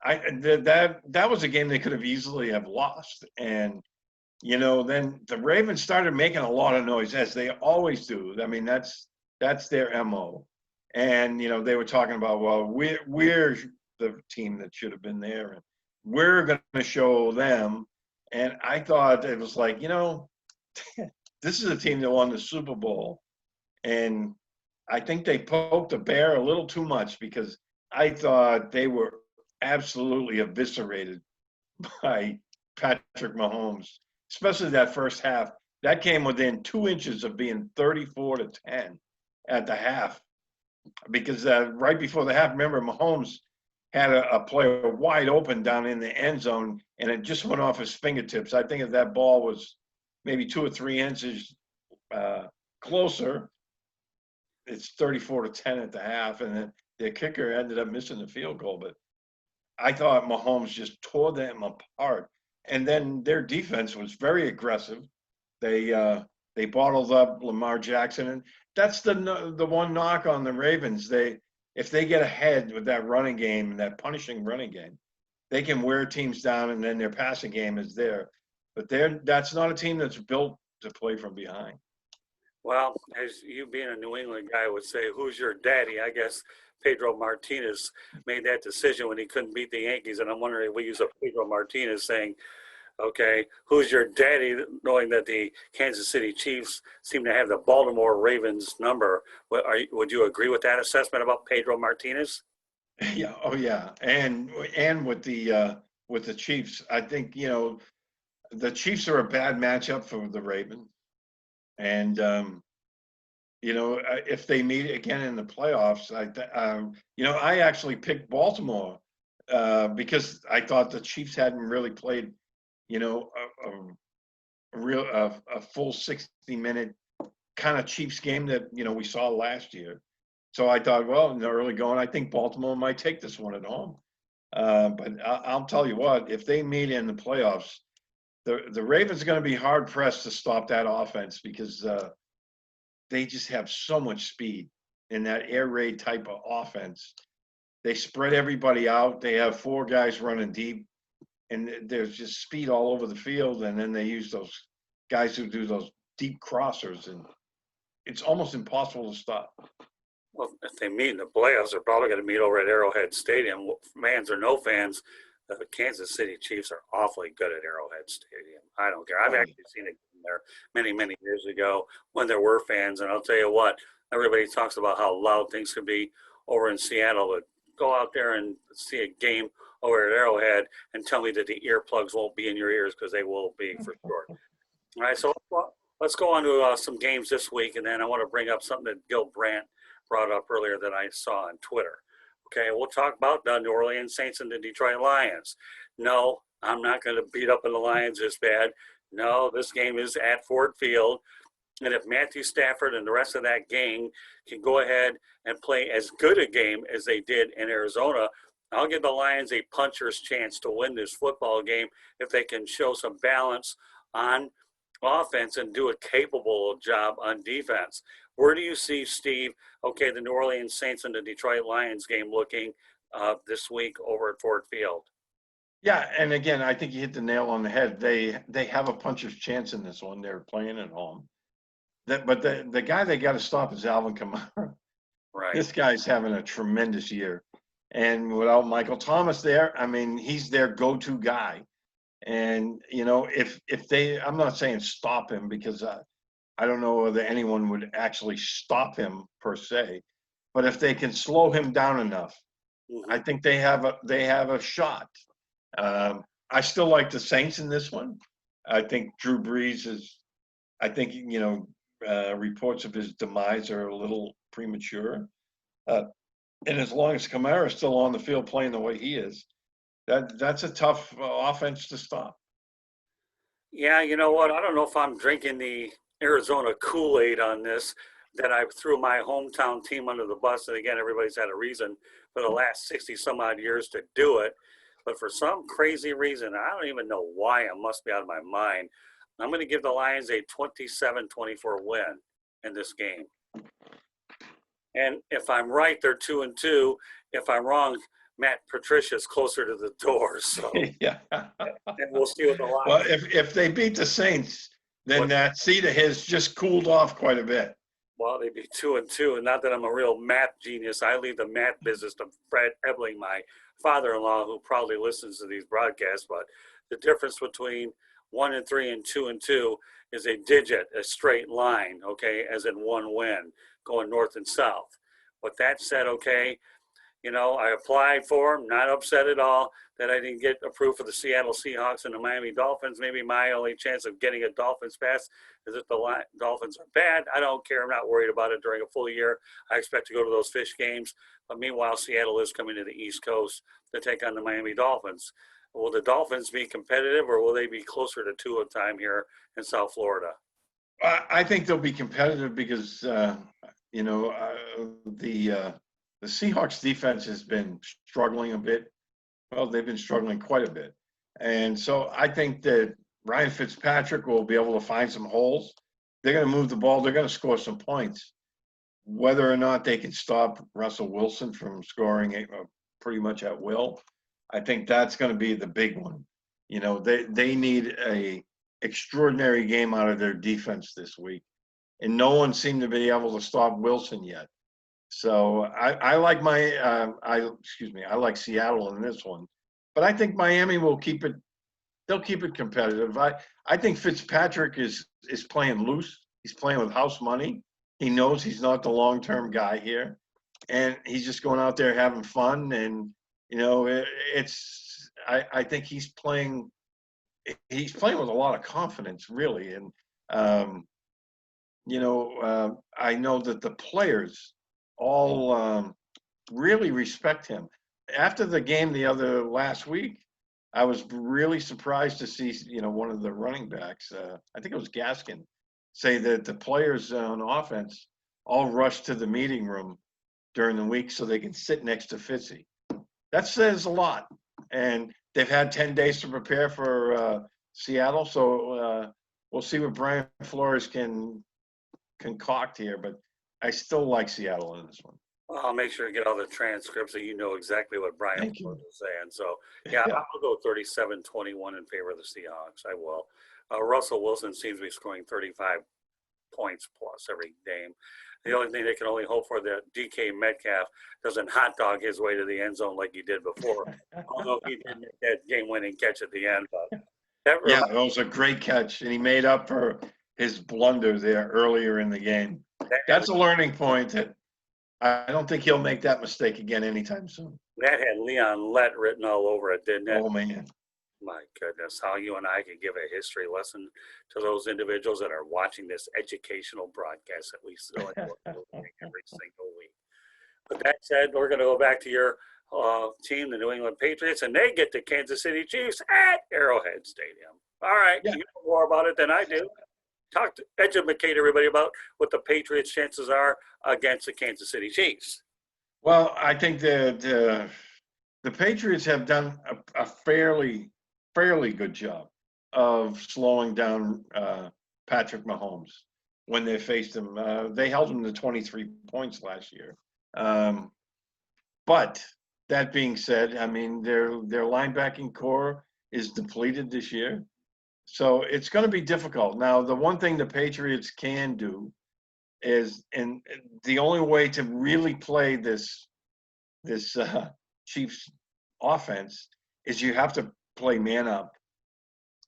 That was a game they could have easily have lost. And then the Ravens started making a lot of noise, as they always do. I mean, that's their MO. And, they were talking about, well, we're the team that should have been there, and we're going to show them. And I thought it was like, this is a team that won the Super Bowl. And I think they poked the bear a little too much because I thought they were absolutely eviscerated by Patrick Mahomes, especially that first half. That came within 2 inches of being 34-10 at the half. Because right before the half, remember, Mahomes had a player wide open down in the end zone, and it just went off his fingertips. I think if that ball was maybe 2 or 3 inches closer, it's 34-10 at the half, and then the kicker ended up missing the field goal. But I thought Mahomes just tore them apart. And then their defense was very aggressive. They bottled up Lamar Jackson, and that's the one knock on the Ravens. If they get ahead with that running game and that punishing running game, they can wear teams down, and then their passing game is there. But that's not a team that's built to play from behind. Well, as you being a New England guy would say, who's your daddy? I guess Pedro Martinez made that decision when he couldn't beat the Yankees. And I'm wondering if we use a Pedro Martinez saying, okay, who's your daddy, knowing that the Kansas City Chiefs seem to have the Baltimore Ravens number. Would you agree with that assessment about Pedro Martinez? Yeah. Oh, yeah. And with the Chiefs, I think, the Chiefs are a bad matchup for the Ravens, and if they meet again in the playoffs, I actually picked Baltimore because I thought the Chiefs hadn't really played, a full 60-minute kind of Chiefs game that we saw last year. So I thought, well, in the early going, I think Baltimore might take this one at home. But I'll tell you what, if they meet in the playoffs, the Ravens are going to be hard pressed to stop that offense because they just have so much speed in that air raid type of offense. They spread everybody out. They have 4 guys running deep, and there's just speed all over the field. And then they use those guys who do those deep crossers, and it's almost impossible to stop. Well, if they meet in the playoffs, they're probably going to meet over at Arrowhead Stadium. Fans or no fans, the Kansas City Chiefs are awfully good at Arrowhead Stadium. I don't care. I've actually seen it there many, many years ago when there were fans. And I'll tell you what, everybody talks about how loud things can be over in Seattle, but go out there and see a game over at Arrowhead and tell me that the earplugs won't be in your ears, because they will be for sure. All right, so let's go on to some games this week, and then I want to bring up something that Gil Brandt brought up earlier that I saw on Twitter. Okay, we'll talk about the New Orleans Saints and the Detroit Lions. No, I'm not going to beat up on the Lions this bad. No, this game is at Ford Field. And if Matthew Stafford and the rest of that gang can go ahead and play as good a game as they did in Arizona, I'll give the Lions a puncher's chance to win this football game if they can show some balance on offense and do a capable job on defense. Where do you see, Steve, okay, the New Orleans Saints and the Detroit Lions game looking this week over at Ford Field? Yeah, and again, I think you hit the nail on the head. They have a puncher's chance in this one. They're playing at home. But the guy they got to stop is Alvin Kamara. Right. This guy's having a tremendous year. And without Michael Thomas there, I mean, he's their go-to guy. And, if they, I'm not saying stop him, because I don't know whether anyone would actually stop him per se. But if they can slow him down enough, I think they have a shot. I still like the Saints in this one. I think Drew Brees is, reports of his demise are a little premature. And as long as Kamara is still on the field playing the way he is, that's a tough offense to stop. Yeah, you know what? I don't know if I'm drinking the Arizona Kool-Aid on this, that I threw my hometown team under the bus. And again, everybody's had a reason for the last 60 some odd years to do it. But for some crazy reason, I don't even know why, I must be out of my mind, I'm going to give the Lions a 27-24 win in this game. And if I'm right, they're 2-2. If I'm wrong, Matt Patricia's closer to the door. So Yeah. and we'll see what the Lions. Well, if they beat the Saints, then that seat of his just cooled off quite a bit. Well, they'd be 2-2, and not that I'm a real math genius. I leave the math business to Fred Ebling, my father-in-law, who probably listens to these broadcasts. But the difference between 1-3 and 2-2 is a digit, a straight line, okay, as in one win, going north and south. But that said, okay, I applied for them, not upset at all that I didn't get approved for the Seattle Seahawks and the Miami Dolphins. Maybe my only chance of getting a Dolphins pass is if the Dolphins are bad. I don't care. I'm not worried about it during a full year. I expect to go to those fish games. But meanwhile, Seattle is coming to the East Coast to take on the Miami Dolphins. Will the Dolphins be competitive, or will they be closer to 2 a time here in South Florida? I think they'll be competitive because, the Seahawks defense has been struggling a bit. Well, they've been struggling quite a bit. And so I think that Ryan Fitzpatrick will be able to find some holes. They're going to move the ball. They're going to score some points. Whether or not they can stop Russell Wilson from scoring pretty much at will, I think that's going to be the big one. They need a extraordinary game out of their defense this week. And no one seemed to be able to stop Wilson yet. So I like I like Seattle in this one, but I think Miami will keep it. They'll keep it competitive. I think Fitzpatrick is playing loose. He's playing with house money. He knows he's not the long-term guy here, and he's just going out there having fun. And I think he's playing he's playing with a lot of confidence, really. And, um, I know that the players all really respect him. After the game last week, I was really surprised to see, one of the running backs, I think it was Gaskin, say that the players on offense all rushed to the meeting room during the week so they can sit next to Fitzy. That says a lot. And they've had 10 days to prepare for Seattle. So we'll see what Brian Flores can concoct here. But I still like Seattle in this one. I'll make sure to get all the transcripts so you know exactly what Brian Thank Flores you. is saying. So, yeah, Yeah. I'll go 37-21 in favor of the Seahawks. I will. Russell Wilson seems to be scoring 35 points plus every game. The only thing they can only hope for that DK Metcalf doesn't hot dog his way to the end zone like he did before. Although he did make that game-winning catch at the end, but that Yeah, it was a great catch. And he made up for his blunder there earlier in the game. had That's a learning point that I don't think he'll make that mistake again anytime soon. that had Leon Lett written all over it, didn't it? Oh, man. My goodness, how you and I can give a history lesson to those individuals that are watching this educational broadcast that we still enjoy every single week. But that said, we're going to go back to your team, the New England Patriots, and they get the Kansas City Chiefs at Arrowhead Stadium. All right, Yeah. you know more about it than I do. Educate everybody about what the Patriots' chances are against the Kansas City Chiefs. Well, I think that the Patriots have done a fairly good job of slowing down Patrick Mahomes when they faced him. They held him to 23 points last year. But that being said, I mean, their linebacking core is depleted this year. So it's going to be difficult. Now, the one thing the Patriots can do is, and the only way to really play this Chiefs offense is you have to play man up.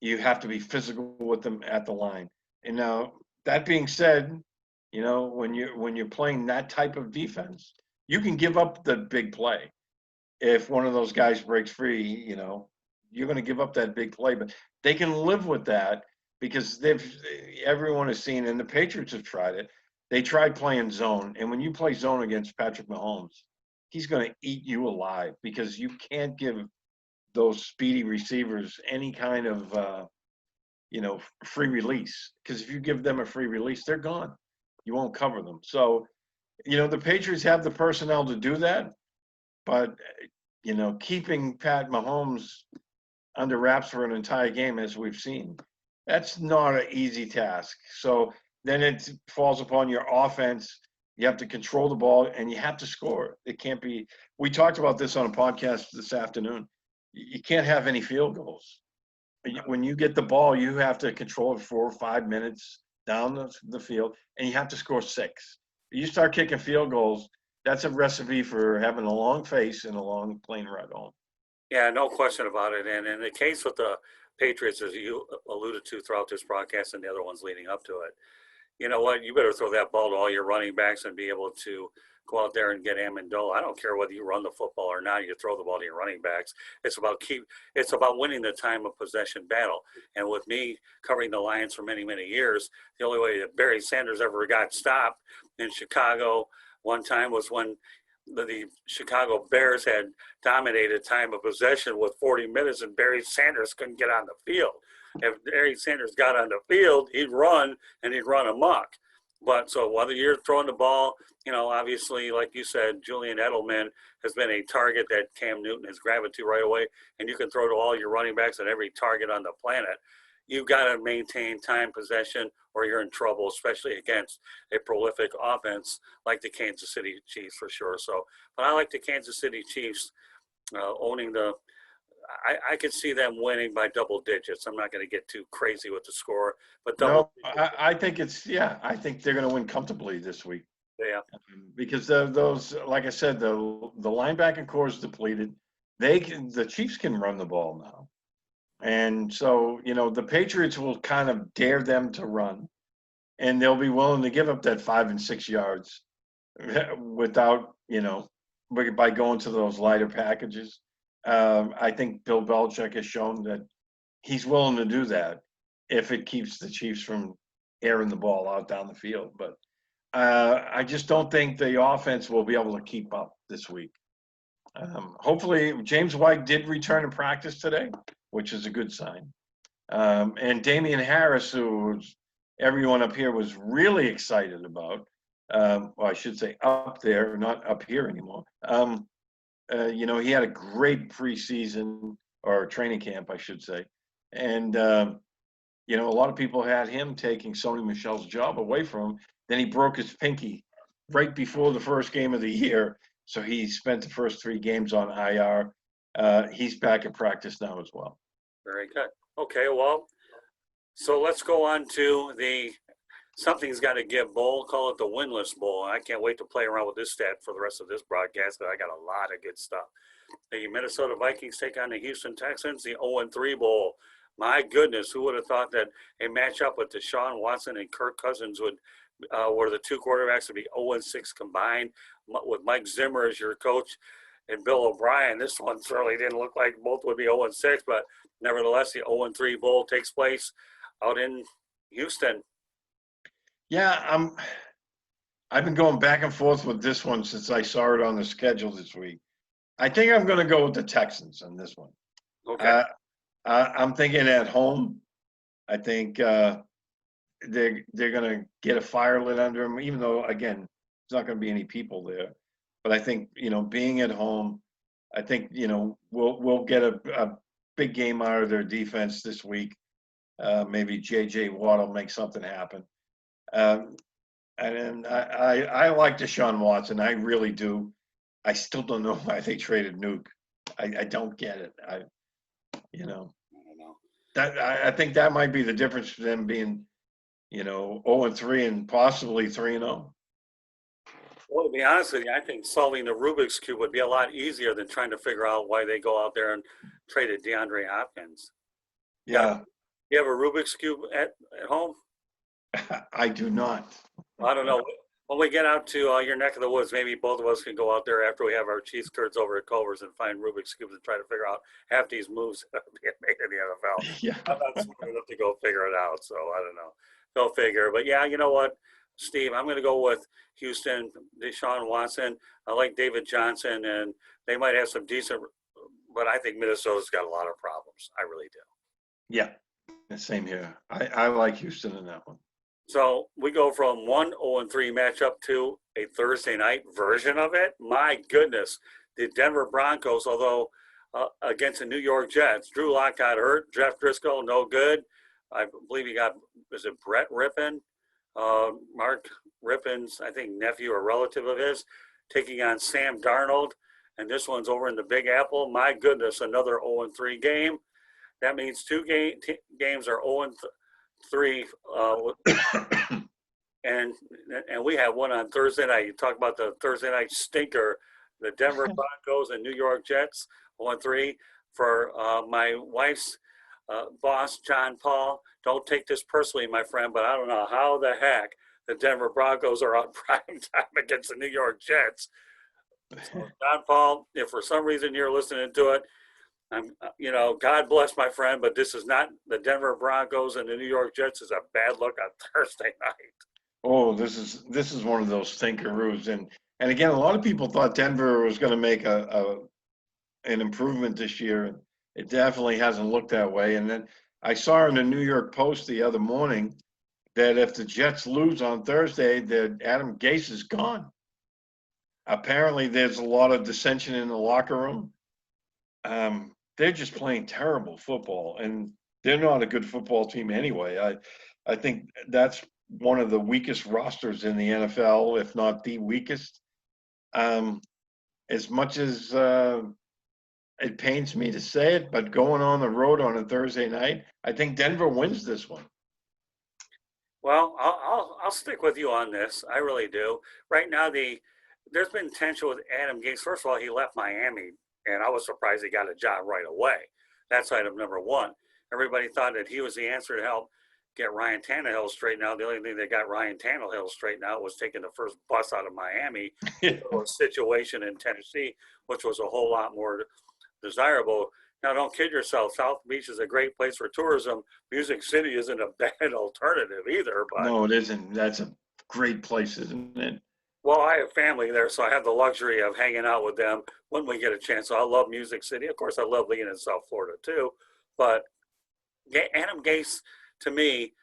You have to be physical with them at the line. And now, that being said, when you're playing that type of defense, you can give up the big play. If one of those guys breaks free, you're going to give up that big play, but they can live with that because everyone has seen, and the Patriots have tried it. They tried playing zone, and when you play zone against Patrick Mahomes, he's going to eat you alive because you can't give those speedy receivers any kind of free release. Because if you give them a free release, they're gone. You won't cover them. So, the Patriots have the personnel to do that, but keeping Pat Mahomes under wraps for an entire game, as we've seen, that's not an easy task. So then it falls upon your offense. You have to control the ball and you have to score. It can't be. We talked about this on a podcast this afternoon. You can't have any field goals. When you get the ball, you have to control it 4 or 5 minutes down the field, and you have to score 6. You start kicking field goals, that's a recipe for having a long face and a long plane ride home. Yeah, no question about it. And in the case with the Patriots, as you alluded to throughout this broadcast and the other ones leading up to it, you know what? You better throw that ball to all your running backs and be able to go out there and get Amendola. I don't care whether you run the football or not. You throw the ball to your running backs. It's about winning the time of possession battle. And with me covering the Lions for many, many years, the only way that Barry Sanders ever got stopped in Chicago one time was when the Chicago Bears had dominated time of possession with 40 minutes and Barry Sanders couldn't get on the field. If Barry Sanders got on the field, he'd run and he'd run amok. But so whether you're throwing the ball, obviously, like you said, Julian Edelman has been a target that Cam Newton has grabbed to right away, and you can throw to all your running backs and every target on the planet. You've got to maintain time possession or you're in trouble, especially against a prolific offense like the Kansas City Chiefs for sure. So, but I like the Kansas City Chiefs owning I could see them winning by double digits. I'm not going to get too crazy with the score, but No, I think I think they're going to win comfortably this week. Yeah. Because those, like I said, the linebacking core is depleted. The Chiefs can run the ball now. And so, the Patriots will kind of dare them to run, and they'll be willing to give up that 5 and 6 yards without, by going to those lighter packages. I think Bill Belichick has shown that he's willing to do that if it keeps the Chiefs from airing the ball out down the field. But I just don't think the offense will be able to keep up this week. Hopefully, James White did return to practice today, which is a good sign. And Damian Harris, who everyone up here was really excited about, well, I should say up there, not up here anymore. He had a great preseason or training camp, I should say. And, a lot of people had him taking Sony Michel's job away from him. Then he broke his pinky right before the first game of the year. So he spent the first 3 games on IR. He's back at practice now as well. Very good. Okay, well, so let's go on to the Something's Got to Give Bowl. Call it the Winless Bowl. I can't wait to play around with this stat for the rest of this broadcast, but I got a lot of good stuff. The Minnesota Vikings take on the Houston Texans, the 0-3 Bowl. My goodness, who would have thought that a matchup with Deshaun Watson and Kirk Cousins would where the 2 quarterbacks would be 0-6 combined, with Mike Zimmer as your coach and Bill O'Brien. This one certainly didn't look like both would be 0-6, but nevertheless, the 0-3 Bowl takes place out in Houston. Yeah, I've been going back and forth with this one since I saw it on the schedule this week. I think I'm going to go with the Texans on this one. Okay. I'm thinking at home. I think they're going to get a fire lit under them, even though, again, there's not going to be any people there. But I think, being at home, I think, we'll get a big game out of their defense this week. Maybe J.J. Watt will make something happen. And I like Deshaun Watson. I really do. I still don't know why they traded Nuke. I don't get it. I don't know. I think that might be the difference for them being, 0-3 and possibly 3-0. Well, to be honest with you, I think solving the Rubik's Cube would be a lot easier than trying to figure out why they go out there and traded DeAndre Hopkins. Yeah. You have a Rubik's Cube at home? I do not. I don't know. When we get out to your neck of the woods, maybe both of us can go out there after we have our cheese curds over at Culver's and find Rubik's Cubes and try to figure out half these moves that are being made in the NFL. Yeah. I'm not smart enough to go figure it out, so I don't know. Go figure. But yeah, you know what, Steve, I'm going to go with Houston, Deshaun Watson. I like David Johnson, and they might have some decent, but I think Minnesota's got a lot of problems. I really do. Yeah, same here. I like Houston in that one. So we go from 1-0-3 matchup to a Thursday night version of it. My goodness, the Denver Broncos, although against the New York Jets, Drew Lock got hurt. Jeff Driscoll, no good. I believe he got, was it Brett Rippon? Mark Rippon's, I think, nephew or relative of his, taking on Sam Darnold. And this one's over in the Big Apple. My goodness, another 0-3 game. That means 2 games are 0-3, and we have one on Thursday night. You talk about the Thursday night stinker, the Denver Broncos and New York Jets, 0-3. For my wife's boss, John Paul, don't take this personally, my friend, but I don't know how the heck the Denver Broncos are on prime time against the New York Jets. So, John Paul, if for some reason you're listening to it, God bless my friend, but this is not the Denver Broncos and the New York Jets is a bad look on Thursday night. Oh, this is one of those thinkaroos, and again, a lot of people thought Denver was going to make an improvement this year. It definitely hasn't looked that way. And then I saw in the New York Post the other morning that if the Jets lose on Thursday, that Adam Gase is gone. Apparently, there's a lot of dissension in the locker room. They're just playing terrible football, and they're not a good football team anyway. I think that's one of the weakest rosters in the NFL, if not the weakest. As much as it pains me to say it, but going on the road on a Thursday night, I think Denver wins this one. Well, I'll stick with you on this. I really do. Right now, there's been tension with Adam Gase. First of all, he left Miami, and I was surprised he got a job right away. That's item number one. Everybody thought that he was the answer to help get Ryan Tannehill straightened out. The only thing that got Ryan Tannehill straightened out was taking the first bus out of Miami to a situation in Tennessee, which was a whole lot more desirable. Now, don't kid yourself. South Beach is a great place for tourism. Music City isn't a bad alternative either. But No, it isn't. That's a great place, isn't it? well, I have family there, so I have the luxury of hanging out with them when we get a chance. So I love Music City. Of course, I love being in South Florida too. But Adam Gase, to me,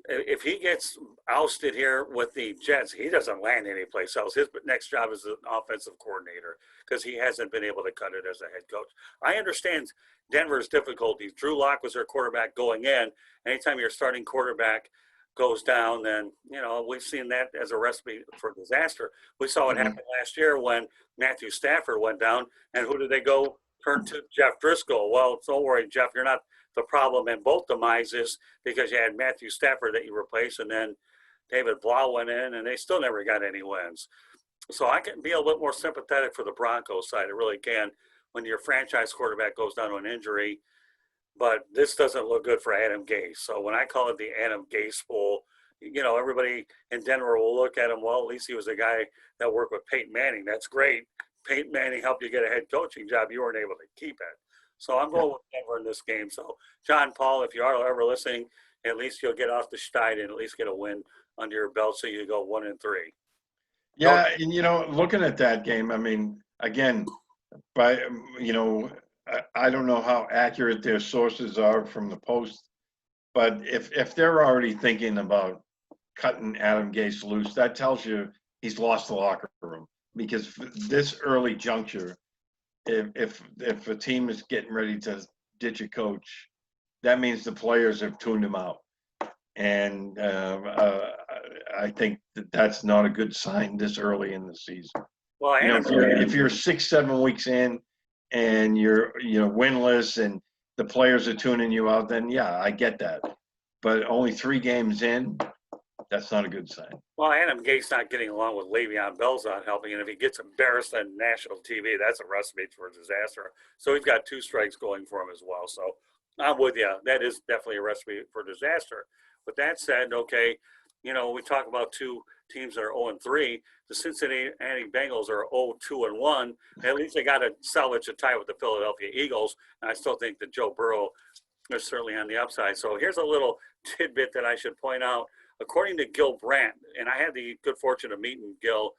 if he gets ousted here with the Jets, he doesn't land anyplace else. His next job is an offensive coordinator because he hasn't been able to cut it as a head coach. I understand Denver's difficulties. Drew Lock was their quarterback going in. Anytime your starting quarterback goes down, then, we've seen that as a recipe for disaster. We saw what Mhm. happened last year when Matthew Stafford went down, and who did they go turn to? Jeff Driscoll. Well, don't worry, Jeff, you're not the problem in both demises because you had Matthew Stafford that you replaced, and then David Blau went in, and they still never got any wins. So I can be a little more sympathetic for the Broncos side. I really can when your franchise quarterback goes down to an injury. But this doesn't look good for Adam Gase. So when I call it the Adam Gase Bowl, everybody in Denver will look at him. Well, at least he was a guy that worked with Peyton Manning. That's great. Peyton Manning helped you get a head coaching job. You weren't able to keep it. So I'm going with Denver in this game. So, John Paul, if you are ever listening, at least you'll get off the schneid and at least get a win under your belt so you go 1-3. Yeah, and looking at that game, I mean, again, by I don't know how accurate their sources are from the Post, but if they're already thinking about cutting Adam Gase loose, that tells you he's lost the locker room. Because this early juncture, if a team is getting ready to ditch a coach, that means the players have tuned him out, and I think that's not a good sign this early in the season. Well, If you're 6-7 weeks in and you're winless and the players are tuning you out, then yeah, I get that. But only 3 games in, that's not a good sign. Well, Adam Gase not getting along with Le'Veon Bell's not helping, and if he gets embarrassed on national TV, that's a recipe for disaster. So he's got 2 strikes going for him as well. So I'm with you. That is definitely a recipe for disaster. With that said, okay, we talk about 2 teams that are 0-3. The Cincinnati Bengals are 0-2-1. At least they got to salvage a tie with the Philadelphia Eagles. And I still think that Joe Burrow is certainly on the upside. So here's a little tidbit that I should point out. According to Gil Brandt, and I had the good fortune of meeting Gil,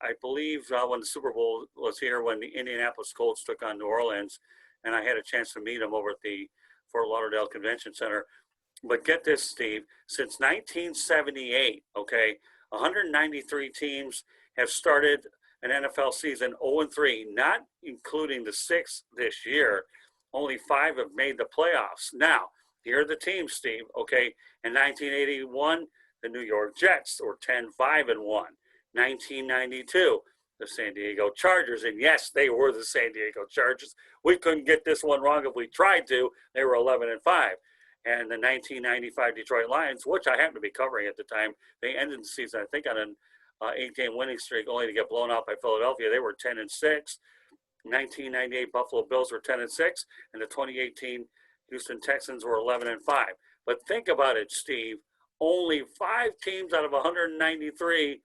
I believe when the Super Bowl was here, when the Indianapolis Colts took on New Orleans, and I had a chance to meet him over at the Fort Lauderdale Convention Center. But get this, Steve, since 1978, 193 teams have started an NFL season 0-3, not including the 6 this year. Only 5 have made the playoffs. Now, here are the teams, Steve, In 1981, the New York Jets were 10-5-1. 1992, the San Diego Chargers, and yes, they were the San Diego Chargers. We couldn't get this one wrong if we tried to. They were 11-5. And the 1995 Detroit Lions, which I happened to be covering at the time, they ended the season, I think, on an 8-game winning streak, only to get blown out by Philadelphia. They were 10-6. 1998 Buffalo Bills were 10-6, and the 2018 Houston Texans were 11-5. But think about it, Steve. Only 5 teams out of 193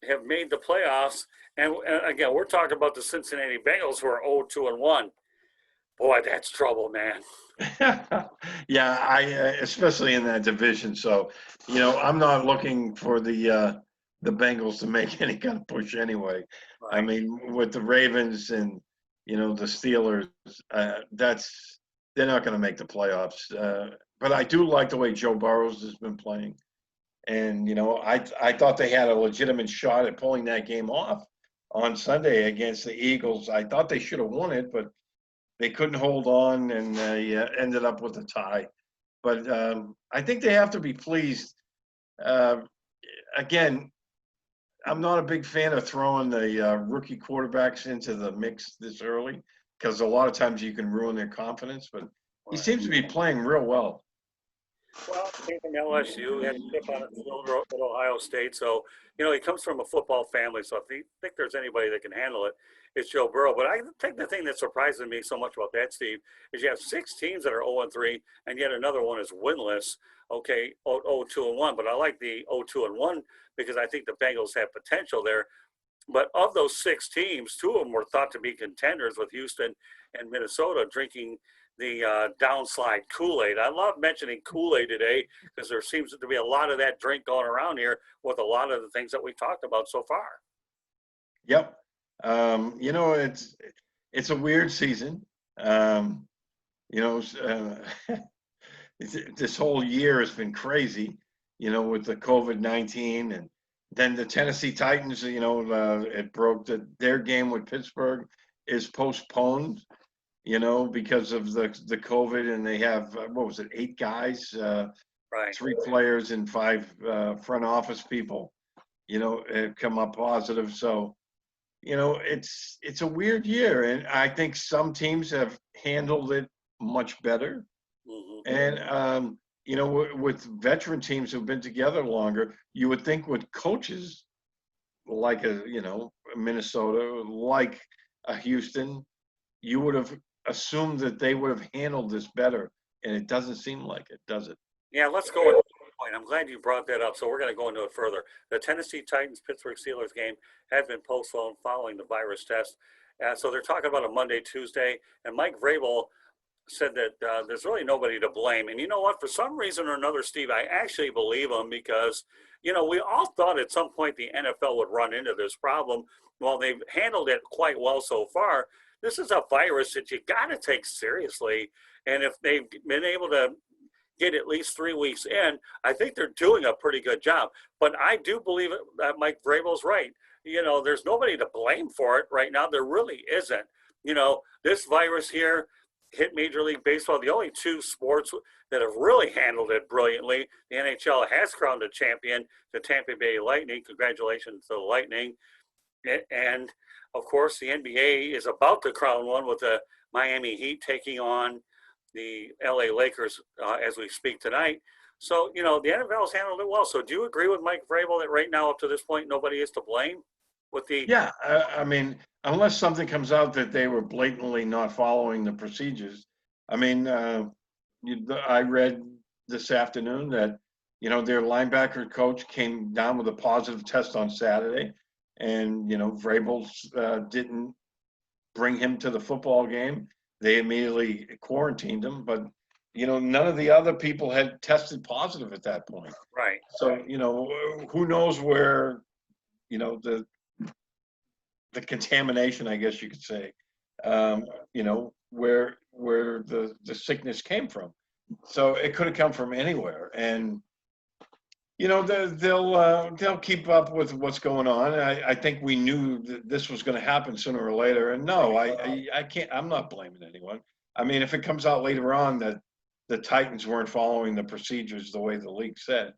have made the playoffs. And again, we're talking about the Cincinnati Bengals, who are 0-2-1. Boy, that's trouble, man. Yeah, I especially in that division. So, I'm not looking for the Bengals to make any kind of push anyway. Right. I mean, with the Ravens and the Steelers, they're not going to make the playoffs. But I do like the way Joe Burrows has been playing, and I thought they had a legitimate shot at pulling that game off on Sunday against the Eagles. I thought they should have won it, but they couldn't hold on, and they ended up with a tie. But I think they have to be pleased. Again, I'm not a big fan of throwing the rookie quarterbacks into the mix this early because a lot of times you can ruin their confidence. But he seems to be playing real well. Well, came from LSU, had a chip on his shoulder at Ohio State. So, he comes from a football family. So if you think there's anybody that can handle it, it's Joe Burrow. But I think the thing that surprises me so much about that, Steve, is you have 6 teams that are 0-3, and yet another one is winless. 0-2-1. But I like the 0-2-1 because I think the Bengals have potential there. But of those 6 teams, 2 of them were thought to be contenders, with Houston and Minnesota drinking the downslide Kool-Aid. I love mentioning Kool-Aid today because there seems to be a lot of that drink going around here with a lot of the things that we talked about so far. Yep. You know, it's a weird season. You know, this whole year has been crazy, you know, with the COVID-19, and then the Tennessee Titans, you know, it broke that their game with Pittsburgh is postponed, you know, because of the COVID, and they have, what was it, 8 guys, Right. 3 players and 5 front office people, you know, have come up positive. So, you know, it's a weird year, and I think some teams have handled it much better. Mm-hmm. And you know, with veteran teams who've been together longer, you would think with coaches like a, you know, Minnesota, like a Houston, you would have assumed that they would have handled this better, and it doesn't seem like it, does it? Yeah, let's go with that point. I'm glad you brought that up. So we're going to go into it further. The Tennessee Titans Pittsburgh Steelers game has been postponed following the virus test. So they're talking about a Monday, Tuesday, and Mike Vrabel said that there's really nobody to blame. And you know what? For some reason or another, Steve, I actually believe him because, you know, we all thought at some point the NFL would run into this problem. Well, they've handled it quite well so far. This is a virus that you got to take seriously. And if they've been able to get at least 3 weeks in, I think they're doing a pretty good job. But I do believe that Mike Vrabel's right. You know, there's nobody to blame for it right now. There really isn't. You know, this virus here hit Major League Baseball. The only 2 sports that have really handled it brilliantly. The NHL has crowned a champion, the Tampa Bay Lightning. Congratulations to the Lightning. And of course, the NBA is about to crown one with the Miami Heat taking on the LA Lakers as we speak tonight. So, you know, the NFL's handled it well. So do you agree with Mike Vrabel that right now, up to this point, nobody is to blame with the... Yeah, I mean, unless something comes out that they were blatantly not following the procedures. I mean, I read this afternoon that, you know, their linebacker coach came down with a positive test on Saturday, and, you know, Vrabel didn't bring him to the football game. They immediately quarantined him, but, you know, none of the other people had tested positive at that point. Right. So, you know, who knows where, you know, the contamination, I guess you could say, you know, where the sickness came from. So it could have come from anywhere, and you know, they'll keep up with what's going on. I think we knew that this was going to happen sooner or later, and no, I can't. I'm not blaming anyone. I mean, if it comes out later on that the Titans weren't following the procedures the way the league said,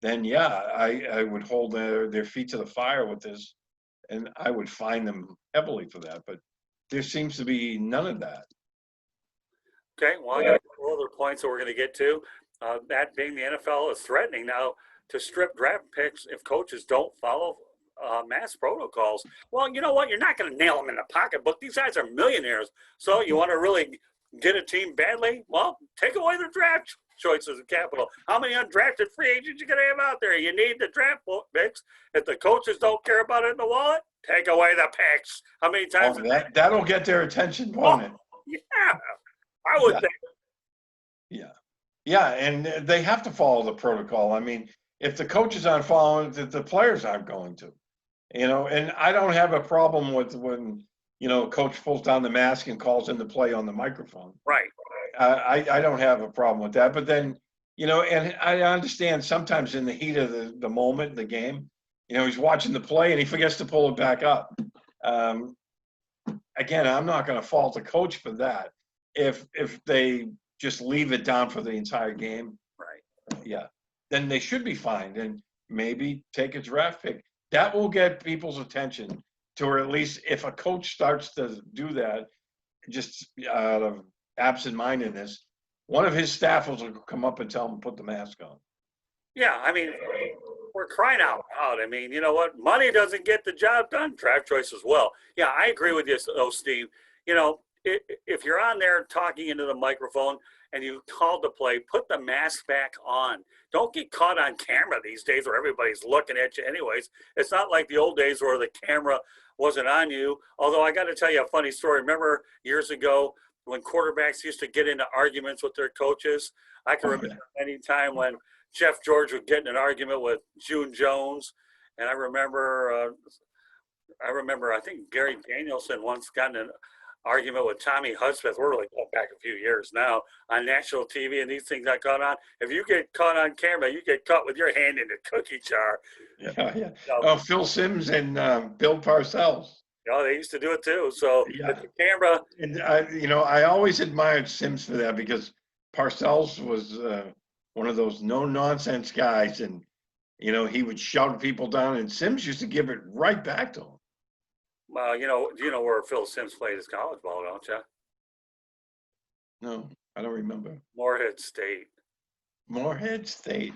then yeah, I would hold their feet to the fire with this, and I would fine them heavily for that. But there seems to be none of that. Okay, well, I got a couple other points that we're going to get to. That being the NFL is threatening now to strip draft picks if coaches don't follow mass protocols. Well, you know what? You're not going to nail them in the pocketbook. These guys are millionaires. So you want to really get a team badly? Well, take away their draft choices of capital. How many undrafted free agents you going to have out there? You need the draft picks. If the coaches don't care about it in the wallet, take away the picks. How many times? That'll get their attention, won't it? Yeah, I would think. Yeah. Yeah, and they have to follow the protocol. I mean, if the coaches aren't following it, the players aren't going to. You know, and I don't have a problem with when, you know, coach pulls down the mask and calls in the play on the microphone. Right. I don't have a problem with that. But then, you know, and I understand sometimes in the heat of the moment, the game, you know, he's watching the play and he forgets to pull it back up. Again, I'm not going to fault the coach for that. If they just leave it down for the entire game, right? Yeah, then they should be fined and maybe take a draft pick. That will get people's attention to, or at least if a coach starts to do that, just out of absent-mindedness, one of his staff will come up and tell him to put the mask on. Yeah, I mean, we're crying out loud. I mean, you know what? Money doesn't get the job done. Draft choice as well. Yeah, I agree with you, though, Steve. You know, if you're on there talking into the microphone and you called the play, put the mask back on. Don't get caught on camera these days where everybody's looking at you anyways. It's not like the old days where the camera wasn't on you. Although I got to tell you a funny story. Remember years ago when quarterbacks used to get into arguments with their coaches? I can remember any time when Jeff George would get in an argument with June Jones. And I think Gary Danielson once got in an argument with Tommy Hudspeth. We're really going back a few years now on national TV, and these things got caught on. If you get caught on camera, you get caught with your hand in the cookie jar. Yeah. Oh, Phil Simms and Bill Parcells. They used to do it too. So the camera. And I always admired Simms for that, because Parcells was one of those no nonsense guys, and he would shout people down, and Simms used to give it right back to him. Well, you know where Phil Simms played his college ball, don't you? No, I don't remember. Morehead State. Morehead State.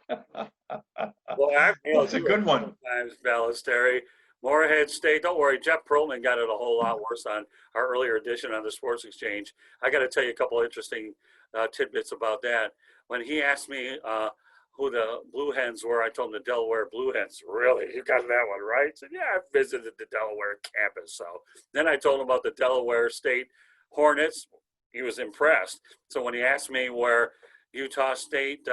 Well, that's a good one. Times Balestrieri. Morehead State. Don't worry, Jeff Perlman got it a whole lot worse on our earlier edition on the Sports Exchange. I got to tell you a couple of interesting tidbits about that. When he asked me who the Blue Hens were, I told him the Delaware Blue Hens. Really? You got that one right? He said, yeah, I visited the Delaware campus. So then I told him about the Delaware State Hornets. He was impressed. So when he asked me where Utah State,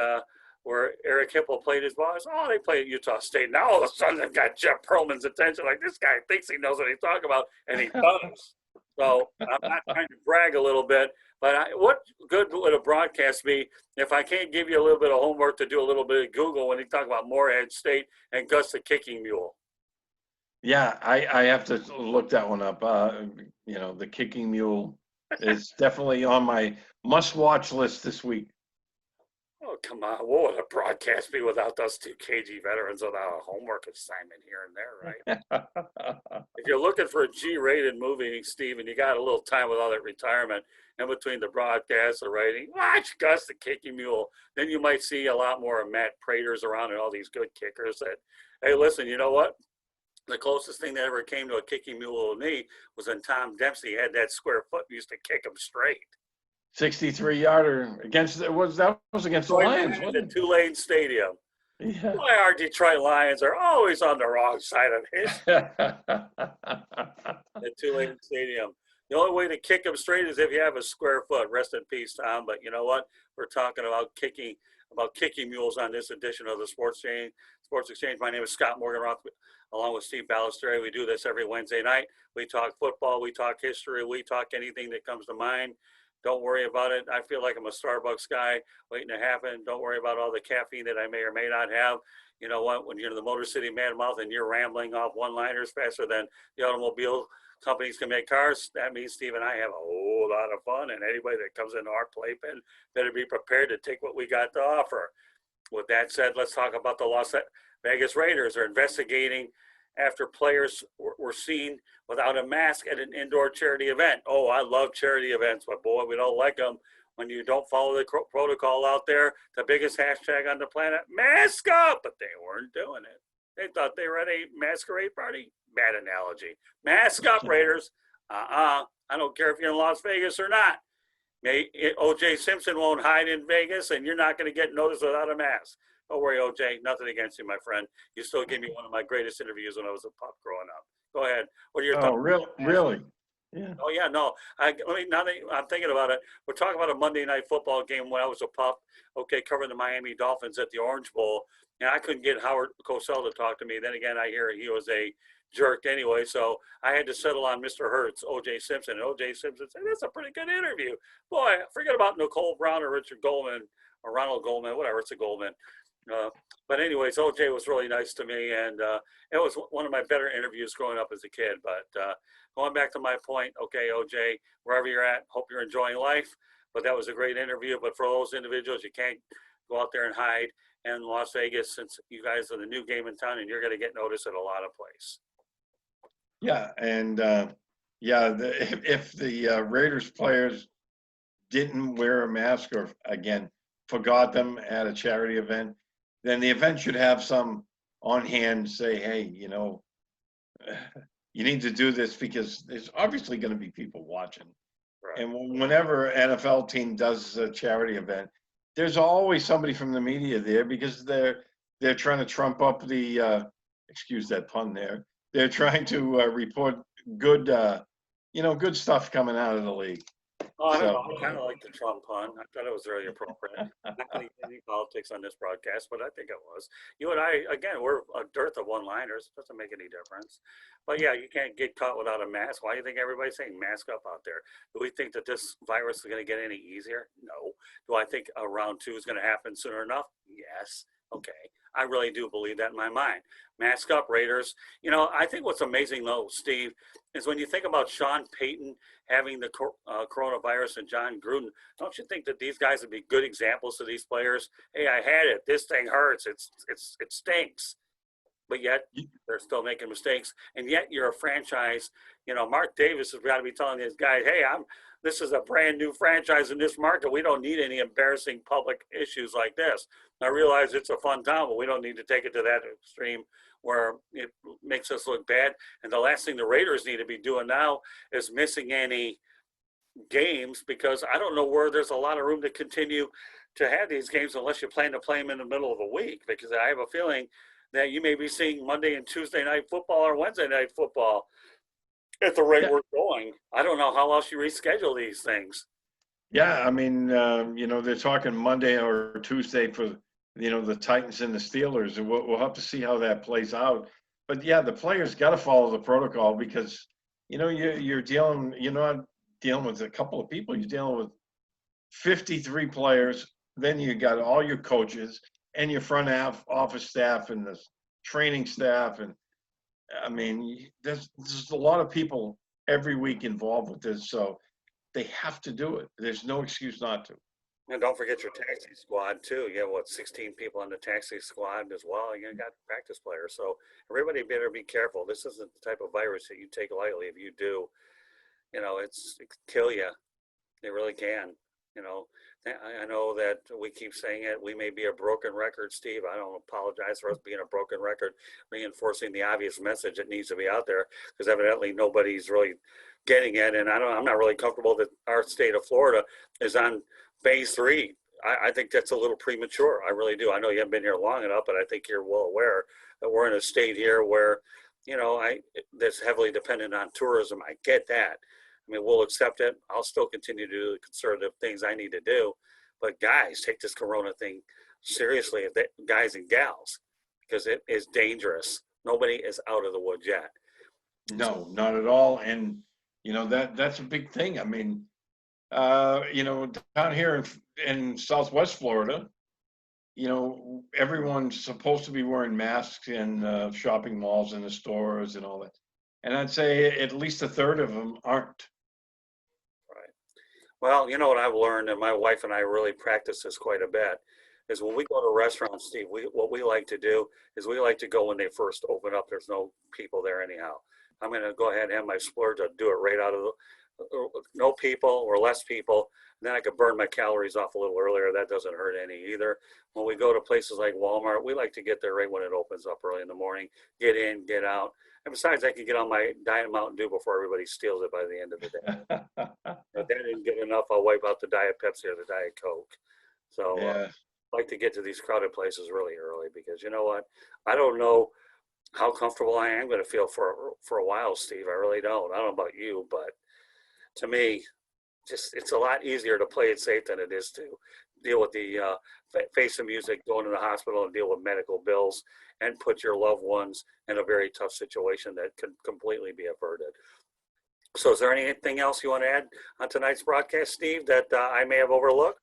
where Eric Hipple played his ball, I said, oh, they play at Utah State. Now all of a sudden they've got Jeff Perlman's attention. Like, this guy thinks he knows what he's talking about, and he does. So I'm not trying to brag a little bit, but what good would a broadcast be if I can't give you a little bit of homework to do a little bit of Google when you talk about Morehead State and Gus the Kicking Mule? Yeah, I have to look that one up. The Kicking Mule is definitely on my must-watch list this week. Oh, come on. What would a broadcast be without those two KG veterans without a homework assignment here and there, right? If you're looking for a G-rated movie, Steve, and you got a little time with all that retirement in between the broadcast, the writing, watch Gus the Kicking Mule. Then you might see a lot more of Matt Praters around and all these good kickers that, hey, listen, you know what? The closest thing that ever came to a kicking mule with me was when Tom Dempsey had that square foot and used to kick him straight. 63-yarder against the Lions, wasn't it? Tulane Stadium. Yeah. Why our Detroit Lions are always on the wrong side of history. At Tulane Stadium. The only way to kick them straight is if you have a square foot. Rest in peace, Tom. But you know what? We're talking about kicking mules on this edition of the Sports Exchange. My name is Scott Morganroth, along with Steve Balestrieri. We do this every Wednesday night. We talk football. We talk history. We talk anything that comes to mind. Don't worry about it. I feel like I'm a Starbucks guy waiting to happen. Don't worry about all the caffeine that I may or may not have. You know what? When you're in the Motor City Mad Mouth and you're rambling off one-liners faster than the automobile companies can make cars, that means Steve and I have a whole lot of fun. And anybody that comes into our playpen better be prepared to take what we got to offer. With that said, let's talk about the Las Vegas Raiders. They're investigating after players were seen without a mask at an indoor charity event. Oh, I love charity events, but boy, we don't like them when you don't follow the protocol out there. The biggest hashtag on the planet, mask up, but they weren't doing it. They thought they were at a masquerade party. Bad analogy. Mask up, Raiders. I don't care if you're in Las Vegas or not. O.J. Simpson won't hide in Vegas, and you're not going to get noticed without a mask. Don't worry, O.J. Nothing against you, my friend. You still gave me one of my greatest interviews when I was a pup growing up. Go ahead. What are your thoughts? Oh, really? Yeah. Oh, yeah, no. Now that I'm thinking about it, we're talking about a Monday night football game when I was a pup, covering the Miami Dolphins at the Orange Bowl. And I couldn't get Howard Cosell to talk to me. Then again, I hear he was a jerk anyway, so I had to settle on Mr. Hertz, O.J. Simpson. And O.J. Simpson said, that's a pretty good interview. Boy, forget about Nicole Brown or Richard Goldman or Ronald Goldman, whatever, it's a Goldman. But anyways, O.J. was really nice to me, and it was one of my better interviews growing up as a kid. But going back to my point, okay, O.J., wherever you're at, hope you're enjoying life. But that was a great interview. But for those individuals, you can't go out there and hide in Las Vegas, since you guys are the new game in town, and you're going to get noticed at a lot of places. Yeah, and if the Raiders players didn't wear a mask or, again, forgot them at a charity event, then the event should have some on hand say, hey, you need to do this because there's obviously going to be people watching. Right. And whenever NFL team does a charity event, there's always somebody from the media there because they're trying to trump up the excuse that pun there. They're trying to report good good stuff coming out of the league. Oh, I don't So know. I kind of like the Trump pun. I thought it was really appropriate. Not going to get any politics on this broadcast, but I think it was. You and I, again, we're a dearth of one-liners. Doesn't make any difference. But yeah, you can't get caught without a mask. Why do you think everybody's saying mask up out there? Do we think that this virus is going to get any easier? No. Do I think a round two is going to happen sooner enough? Yes. Okay. I really do believe that in my mind. Mask up, Raiders. I think what's amazing, though, Steve, is when you think about Sean Payton having the coronavirus and John Gruden, don't you think that these guys would be good examples to these players? Hey, I had it. This thing hurts. It stinks. But yet they're still making mistakes. And yet you're a franchise. Mark Davis has got to be telling these guys, hey, this is a brand new franchise in this market. We don't need any embarrassing public issues like this. I realize it's a fun town, but we don't need to take it to that extreme where it makes us look bad. And the last thing the Raiders need to be doing now is missing any games, because I don't know where there's a lot of room to continue to have these games unless you plan to play them in the middle of the week, because I have a feeling that you may be seeing Monday and Tuesday night football or Wednesday night football at the rate we're going. I don't know how else you reschedule these things. yeah, I mean, they're talking Monday or Tuesday for the Titans and the Steelers, and we'll have to see how that plays out. But yeah, the players got to follow the protocol because you're not dealing with a couple of people. You're dealing with 53 players. Then you got all your coaches and your front office staff and the training staff, and I mean, there's a lot of people every week involved with this, so they have to do it. There's no excuse not to. And don't forget your taxi squad too. You have 16 people on the taxi squad as well. You got practice players, so everybody better be careful. This isn't the type of virus that you take lightly. If you do, it can kill you. It really can. I know that we keep saying it. We may be a broken record, Steve. I don't apologize for us being a broken record, reinforcing the obvious message that needs to be out there, because evidently nobody's really getting it. And I'm not really comfortable that our state of Florida is on phase 3. I think that's a little premature. I really do. I know you haven't been here long enough, but I think you're well aware that we're in a state here where, that's heavily dependent on tourism. I get that. I mean, we'll accept it. I'll still continue to do the conservative things I need to do. But guys, take this corona thing seriously, guys and gals, because it is dangerous. Nobody is out of the woods yet. No, not at all. And, that's a big thing. I mean, down here in Southwest Florida, everyone's supposed to be wearing masks in shopping malls and the stores and all that. And I'd say at least a third of them aren't. Well, you know what I've learned, and my wife and I really practice this quite a bit, is when we go to restaurants, Steve, what we like to do is we like to go when they first open up. There's no people there anyhow. I'm going to go ahead and have my splurge. I'll do it right out of no people or less people. And then I could burn my calories off a little earlier. That doesn't hurt any either. When we go to places like Walmart, we like to get there right when it opens up early in the morning. Get in, get out. And besides, I can get on my Diet Mountain Dew before everybody steals it by the end of the day. If that didn't get enough, I'll wipe out the Diet Pepsi or the Diet Coke. So Yeah. I like to get to these crowded places really early, because you know what? I don't know how comfortable I am going to feel for a while, Steve. I really don't. I don't know about you, but to me, it's a lot easier to play it safe than it is to deal with the face the music, going to the hospital and deal with medical bills and put your loved ones in a very tough situation that could completely be averted. So is there anything else you want to add on tonight's broadcast, Steve, that I may have overlooked?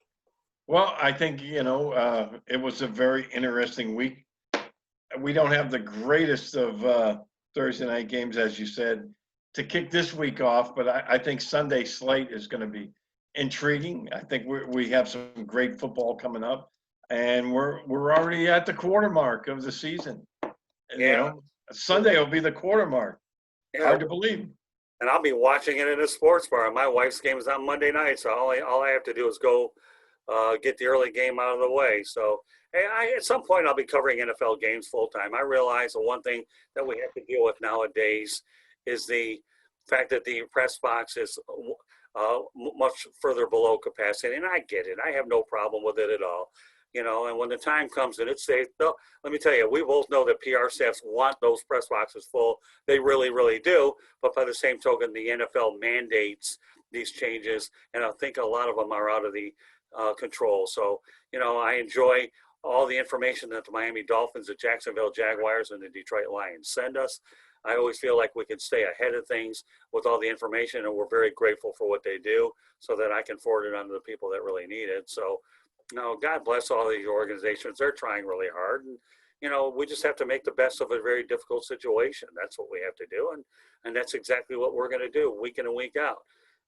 Well, I think, it was a very interesting week. We don't have the greatest of Thursday night games, as you said, to kick this week off, but I think Sunday slate is going to be intriguing. I think we have some great football coming up, and we're already at the quarter mark of the season. Yeah. Sunday will be the quarter mark. Yeah. Hard to believe. And I'll be watching it in a sports bar. My wife's game is on Monday night, so all I have to do is go get the early game out of the way. So, hey, at some point I'll be covering NFL games full time. I realize the one thing that we have to deal with nowadays is the fact that the press box is much further below capacity. And I get it. I have no problem with it at all. And when the time comes and it's safe, let me tell you, we both know that PR staffs want those press boxes full. They really, really do. But by the same token, the NFL mandates these changes, and I think a lot of them are out of the control. So, I enjoy all the information that the Miami Dolphins, the Jacksonville Jaguars, and the Detroit Lions send us. I always feel like we can stay ahead of things with all the information, and we're very grateful for what they do so that I can forward it on to the people that really need it. So, God bless all these organizations. They're trying really hard. And, we just have to make the best of a very difficult situation. That's what we have to do. And that's exactly what we're going to do week in and week out.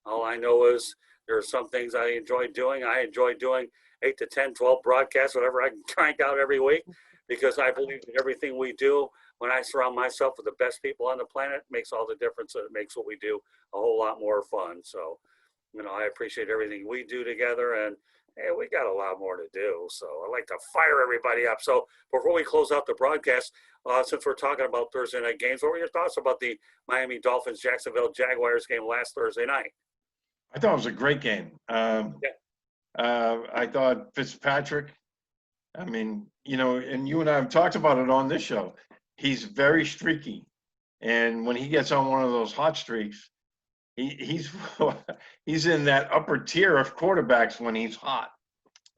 All I know is there are some things I enjoy doing. I enjoy doing 8 to 10, 12 broadcasts, whatever I can crank out every week, because I believe that everything we do, when I surround myself with the best people on the planet, makes all the difference. And it makes what we do a whole lot more fun. So, I appreciate everything we do together, and hey, we got a lot more to do. So I'd like to fire everybody up. So before we close out the broadcast, since we're talking about Thursday night games, what were your thoughts about the Miami Dolphins Jacksonville Jaguars game last Thursday night? I thought it was a great game. I thought Fitzpatrick, and you and I have talked about it on this show. He's very streaky. And when he gets on one of those hot streaks, he's in that upper tier of quarterbacks when he's hot.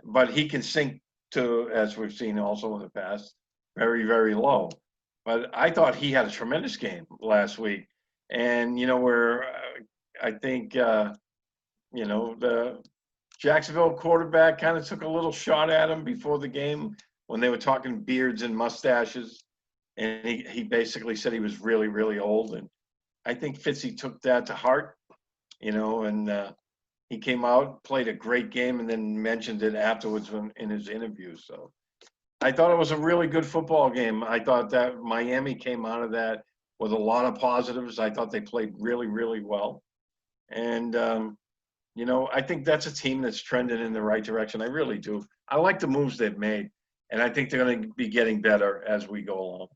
But he can sink to, as we've seen also in the past, very, very low. But I thought he had a tremendous game last week. And, where I think, the Jacksonville quarterback kind of took a little shot at him before the game when they were talking beards and mustaches. And he basically said he was really, really old. And I think Fitzy took that to heart, and he came out, played a great game, and then mentioned it afterwards in his interview. So I thought it was a really good football game. I thought that Miami came out of that with a lot of positives. I thought they played really, really well. And, I think that's a team that's trending in the right direction. I really do. I like the moves they've made, and I think they're going to be getting better as we go along.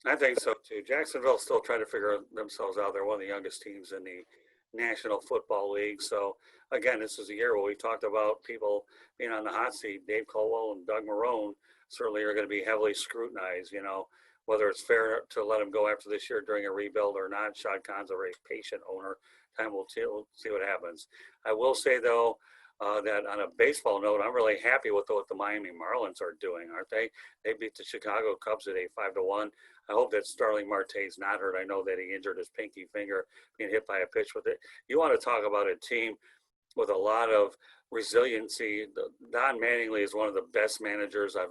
I think so too. Jacksonville's still trying to figure themselves out. They're one of the youngest teams in the National Football League. So again, this is a year where we talked about people being on the hot seat. Dave Colwell and Doug Marrone certainly are going to be heavily scrutinized, whether it's fair to let them go after this year during a rebuild or not. Shad Khan's a very patient owner. Time will see what happens. I will say, though, that on a baseball note, I'm really happy with what the Miami Marlins are doing, aren't they? They beat the Chicago Cubs at 5-1. I hope that Starling Marte's not hurt. I know that he injured his pinky finger being hit by a pitch with it. You want to talk about a team with a lot of resiliency. Don Mattingly is one of the best managers I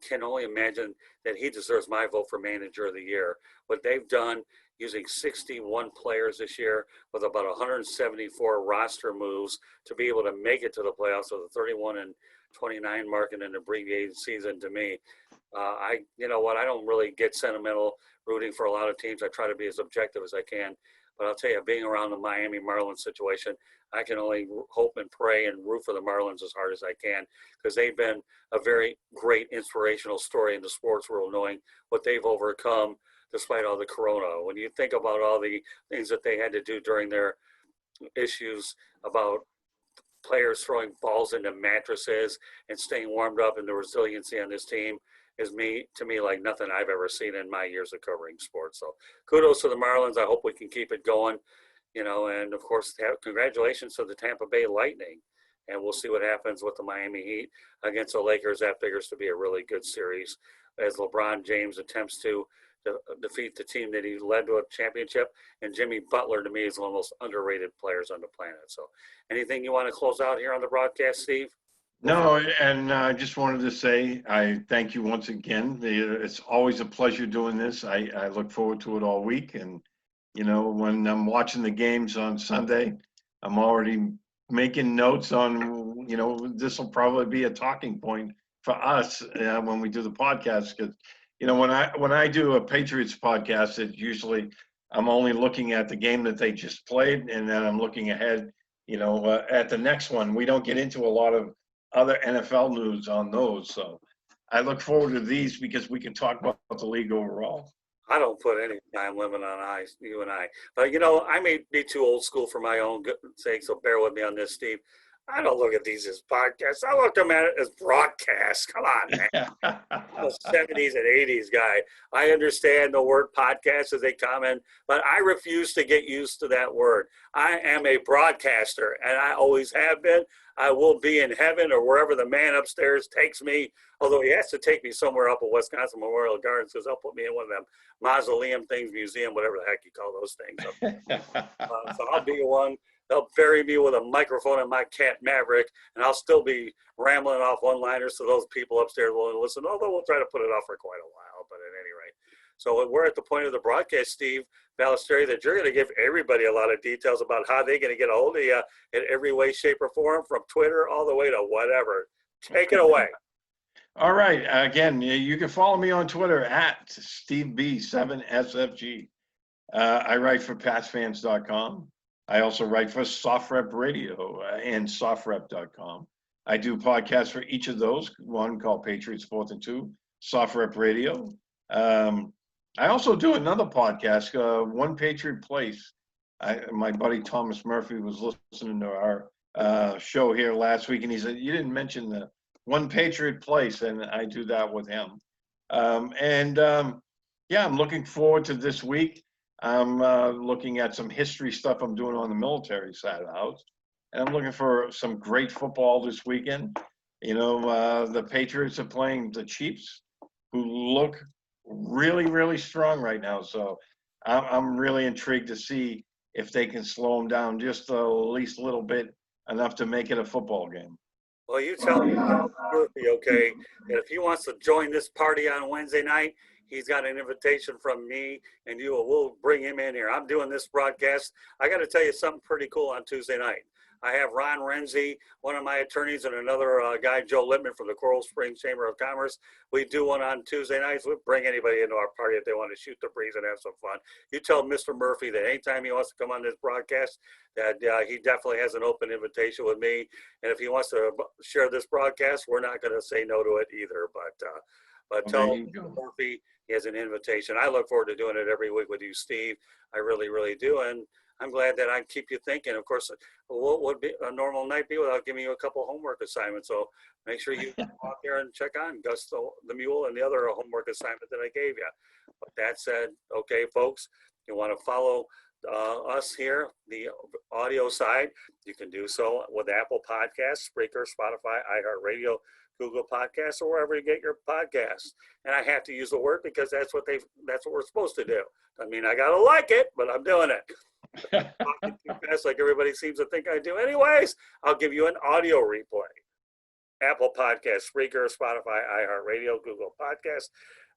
can only imagine that he deserves my vote for manager of the year. What they've done using 61 players this year with about 174 roster moves to be able to make it to the playoffs with a 31-29 mark in an abbreviated season, to me, you know what, I don't really get sentimental rooting for a lot of teams. I try to be as objective as I can. But I'll tell you, being around the Miami Marlins situation, I can only hope and pray and root for the Marlins as hard as I can, because they've been a very great inspirational story in the sports world, knowing what they've overcome despite all the corona. When you think about all the things that they had to do during their issues about players throwing balls into mattresses and staying warmed up, and the resiliency on this team is to me like nothing I've ever seen in my years of covering sports. So kudos to the Marlins. I hope we can keep it going, and of course, congratulations to the Tampa Bay Lightning. And we'll see what happens with the Miami Heat against the Lakers. That figures to be a really good series as LeBron James attempts to defeat the team that he led to a championship. And Jimmy Butler, to me, is one of the most underrated players on the planet. So anything you want to close out here on the broadcast, Steve? No, and I just wanted to say I thank you once again. It's always a pleasure doing this. I look forward to it all week. And, when I'm watching the games on Sunday, I'm already making notes on, this will probably be a talking point for us when we do the podcast. Because, when I do a Patriots podcast, it's usually I'm only looking at the game that they just played, and then I'm looking ahead, at the next one. We don't get into a lot of other NFL news on those. So I look forward to these because we can talk about the league overall. I don't put any time limit on you and I. But you know, I may be too old school for my own sake, so bear with me on this, Steve. I don't look at these as podcasts. I look at them at it as broadcasts. Come on, man. I'm a 70s and 80s guy. I understand the word podcast as they come in, but I refuse to get used to that word. I am a broadcaster, and I always have been. I will be in heaven or wherever the man upstairs takes me, although he has to take me somewhere up at Wisconsin Memorial Gardens because they'll put me in one of them mausoleum things, museum, whatever the heck you call those things. So I'll be one. They'll bury me with a microphone and my cat Maverick, and I'll still be rambling off one-liners so those people upstairs will listen, although we'll try to put it off for quite a while, but at any rate. So we're at the point of the broadcast, Steve Balestrieri, that you're going to give everybody a lot of details about how they're going to get a hold of you in every way, shape, or form, from Twitter all the way to whatever. Take it away. All right. Again, you can follow me on Twitter at SteveB7SFG. I write for PatsFans.com. I also write for SoftRep Radio and SoftRep.com. I do podcasts for each of those, one called Patriots 4th and 2, SoftRep Radio. I also do another podcast, One Patriot Place. My buddy Thomas Murphy was listening to our show here last week, and he said, you didn't mention the One Patriot Place, and I do that with him. Yeah, I'm looking forward to this week. I'm looking at some history stuff I'm doing on the military side of the house. And I'm looking for some great football this weekend. You know, the Patriots are playing the Chiefs, who look really, really strong right now. So I'm really intrigued to see if they can slow them down just at least a little bit, enough to make it a football game. Well, you tell Murphy, okay, that if he wants to join this party on Wednesday night, he's got an invitation from me and you. We'll bring him in here. I'm doing this broadcast. I got to tell you something pretty cool on Tuesday night. I have Ron Renzi, one of my attorneys, and another guy, Joe Littman from the Coral Springs Chamber of Commerce. We do one on Tuesday nights. We'll bring anybody into our party if they want to shoot the breeze and have some fun. You tell Mr. Murphy that anytime he wants to come on this broadcast, that he definitely has an open invitation with me. And if he wants to share this broadcast, we're not going to say no to it either. But tell Mr. Murphy he has an invitation. I look forward to doing it every week with you, Steve. I really, really do. And I'm glad that I keep you thinking. Of course, what would be a normal night be without giving you a couple homework assignments? So make sure you go out there and check on Gus the Mule and the other homework assignment that I gave you. But that said, okay, folks, you want to follow us here, the audio side, you can do so with Apple Podcasts, Spreaker, Spotify, iHeartRadio, Google Podcasts, or wherever you get your podcasts. And I have to use the word because that's what we're supposed to do. I mean, I gotta like it, but I'm doing it. Talking too fast, like everybody seems to think I do. Anyways, I'll give you an audio replay. Apple Podcasts, Spreaker, Spotify, iHeartRadio, Google Podcasts,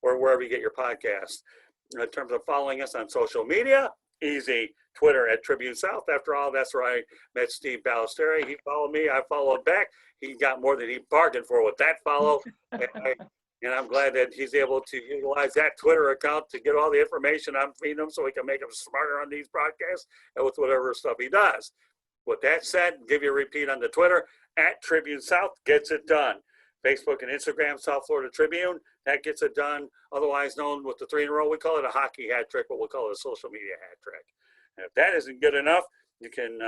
or wherever you get your podcasts. In terms of following us on social media, easy. Twitter at Tribune South. After all, that's where I met Steve Balestrieri. He followed me. I followed back. He got more than he bargained for with that follow. And I'm glad that he's able to utilize that Twitter account to get all the information I'm feeding him so he can make him smarter on these broadcasts and with whatever stuff he does. With that said, give you a repeat on the Twitter, at Tribune South, gets it done. Facebook and Instagram, South Florida Tribune, that gets it done. Otherwise known with the 3 in a row, we call it a hockey hat trick, but we'll call it a social media hat trick. And if that isn't good enough, you can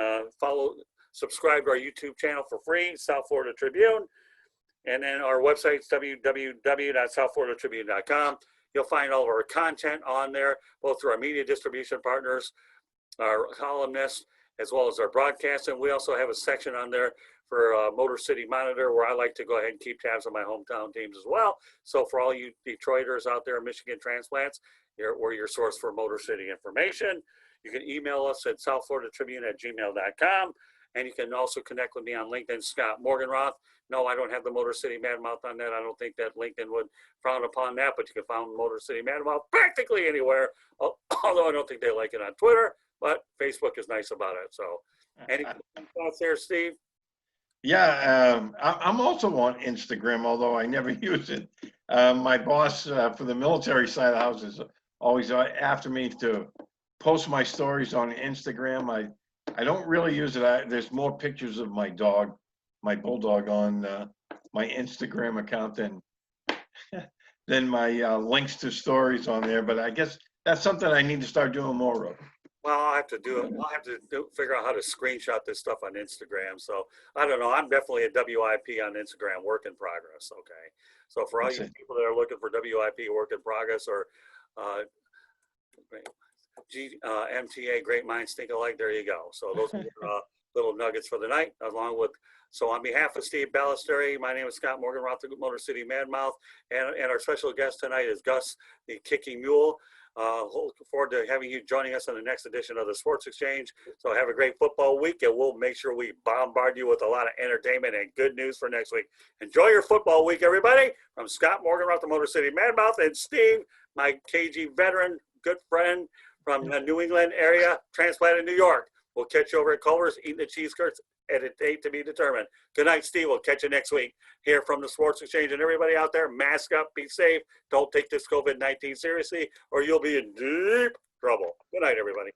subscribe to our YouTube channel for free, South Florida Tribune. And then our website's www.southfloridatribune.com. You'll find all of our content on there, both through our media distribution partners, our columnists, as well as our broadcasts. And we also have a section on there for Motor City Monitor, where I like to go ahead and keep tabs on my hometown teams as well. So for all you Detroiters out there, Michigan transplants, we're your source for Motor City information. You can email us at southfloridatribune@gmail.com. And you can also connect with me on LinkedIn, Scott Morganroth. No, I don't have the Motor City Madmouth on that. I don't think that LinkedIn would frown upon that, but you can find Motor City Madmouth practically anywhere, although I don't think they like it on Twitter, but Facebook is nice about it. So any thoughts there, Steve? Yeah, I'm also on Instagram, although I never use it. My boss for the military side of the house is always after me to post my stories on Instagram. I don't really use it. There's more pictures of my dog, my bulldog, on my Instagram account than my links to stories on there. But I guess That's something I need to start doing more of. Well, I'll have to do it. I'll have to figure out how to screenshot this stuff on Instagram. So I don't know. I'm definitely a WIP on Instagram, work in progress. Okay. So for all That's you it. people that are looking for WIP, work in progress, or uh, MTA, great minds think alike. There you go. So those are little nuggets for the night, along with. So on behalf of Steve Balestrieri, my name is Scott Morgan, Motor City Madmouth, and our special guest tonight is Gus, the Kicking Mule. Looking forward to having you joining us on the next edition of the Sports Exchange. So have a great football week, and we'll make sure we bombard you with a lot of entertainment and good news for next week. Enjoy your football week, everybody. From Scott Morgan, Motor City Madmouth, and Steve, my KG veteran, good friend from the New England area, transplanted New York. We'll catch you over at Culver's, eating the cheese curds at a date to be determined. Good night, Steve. We'll catch you next week here from the Sports Exchange. And everybody out there, mask up, be safe. Don't take this COVID-19 seriously, or you'll be in deep trouble. Good night, everybody.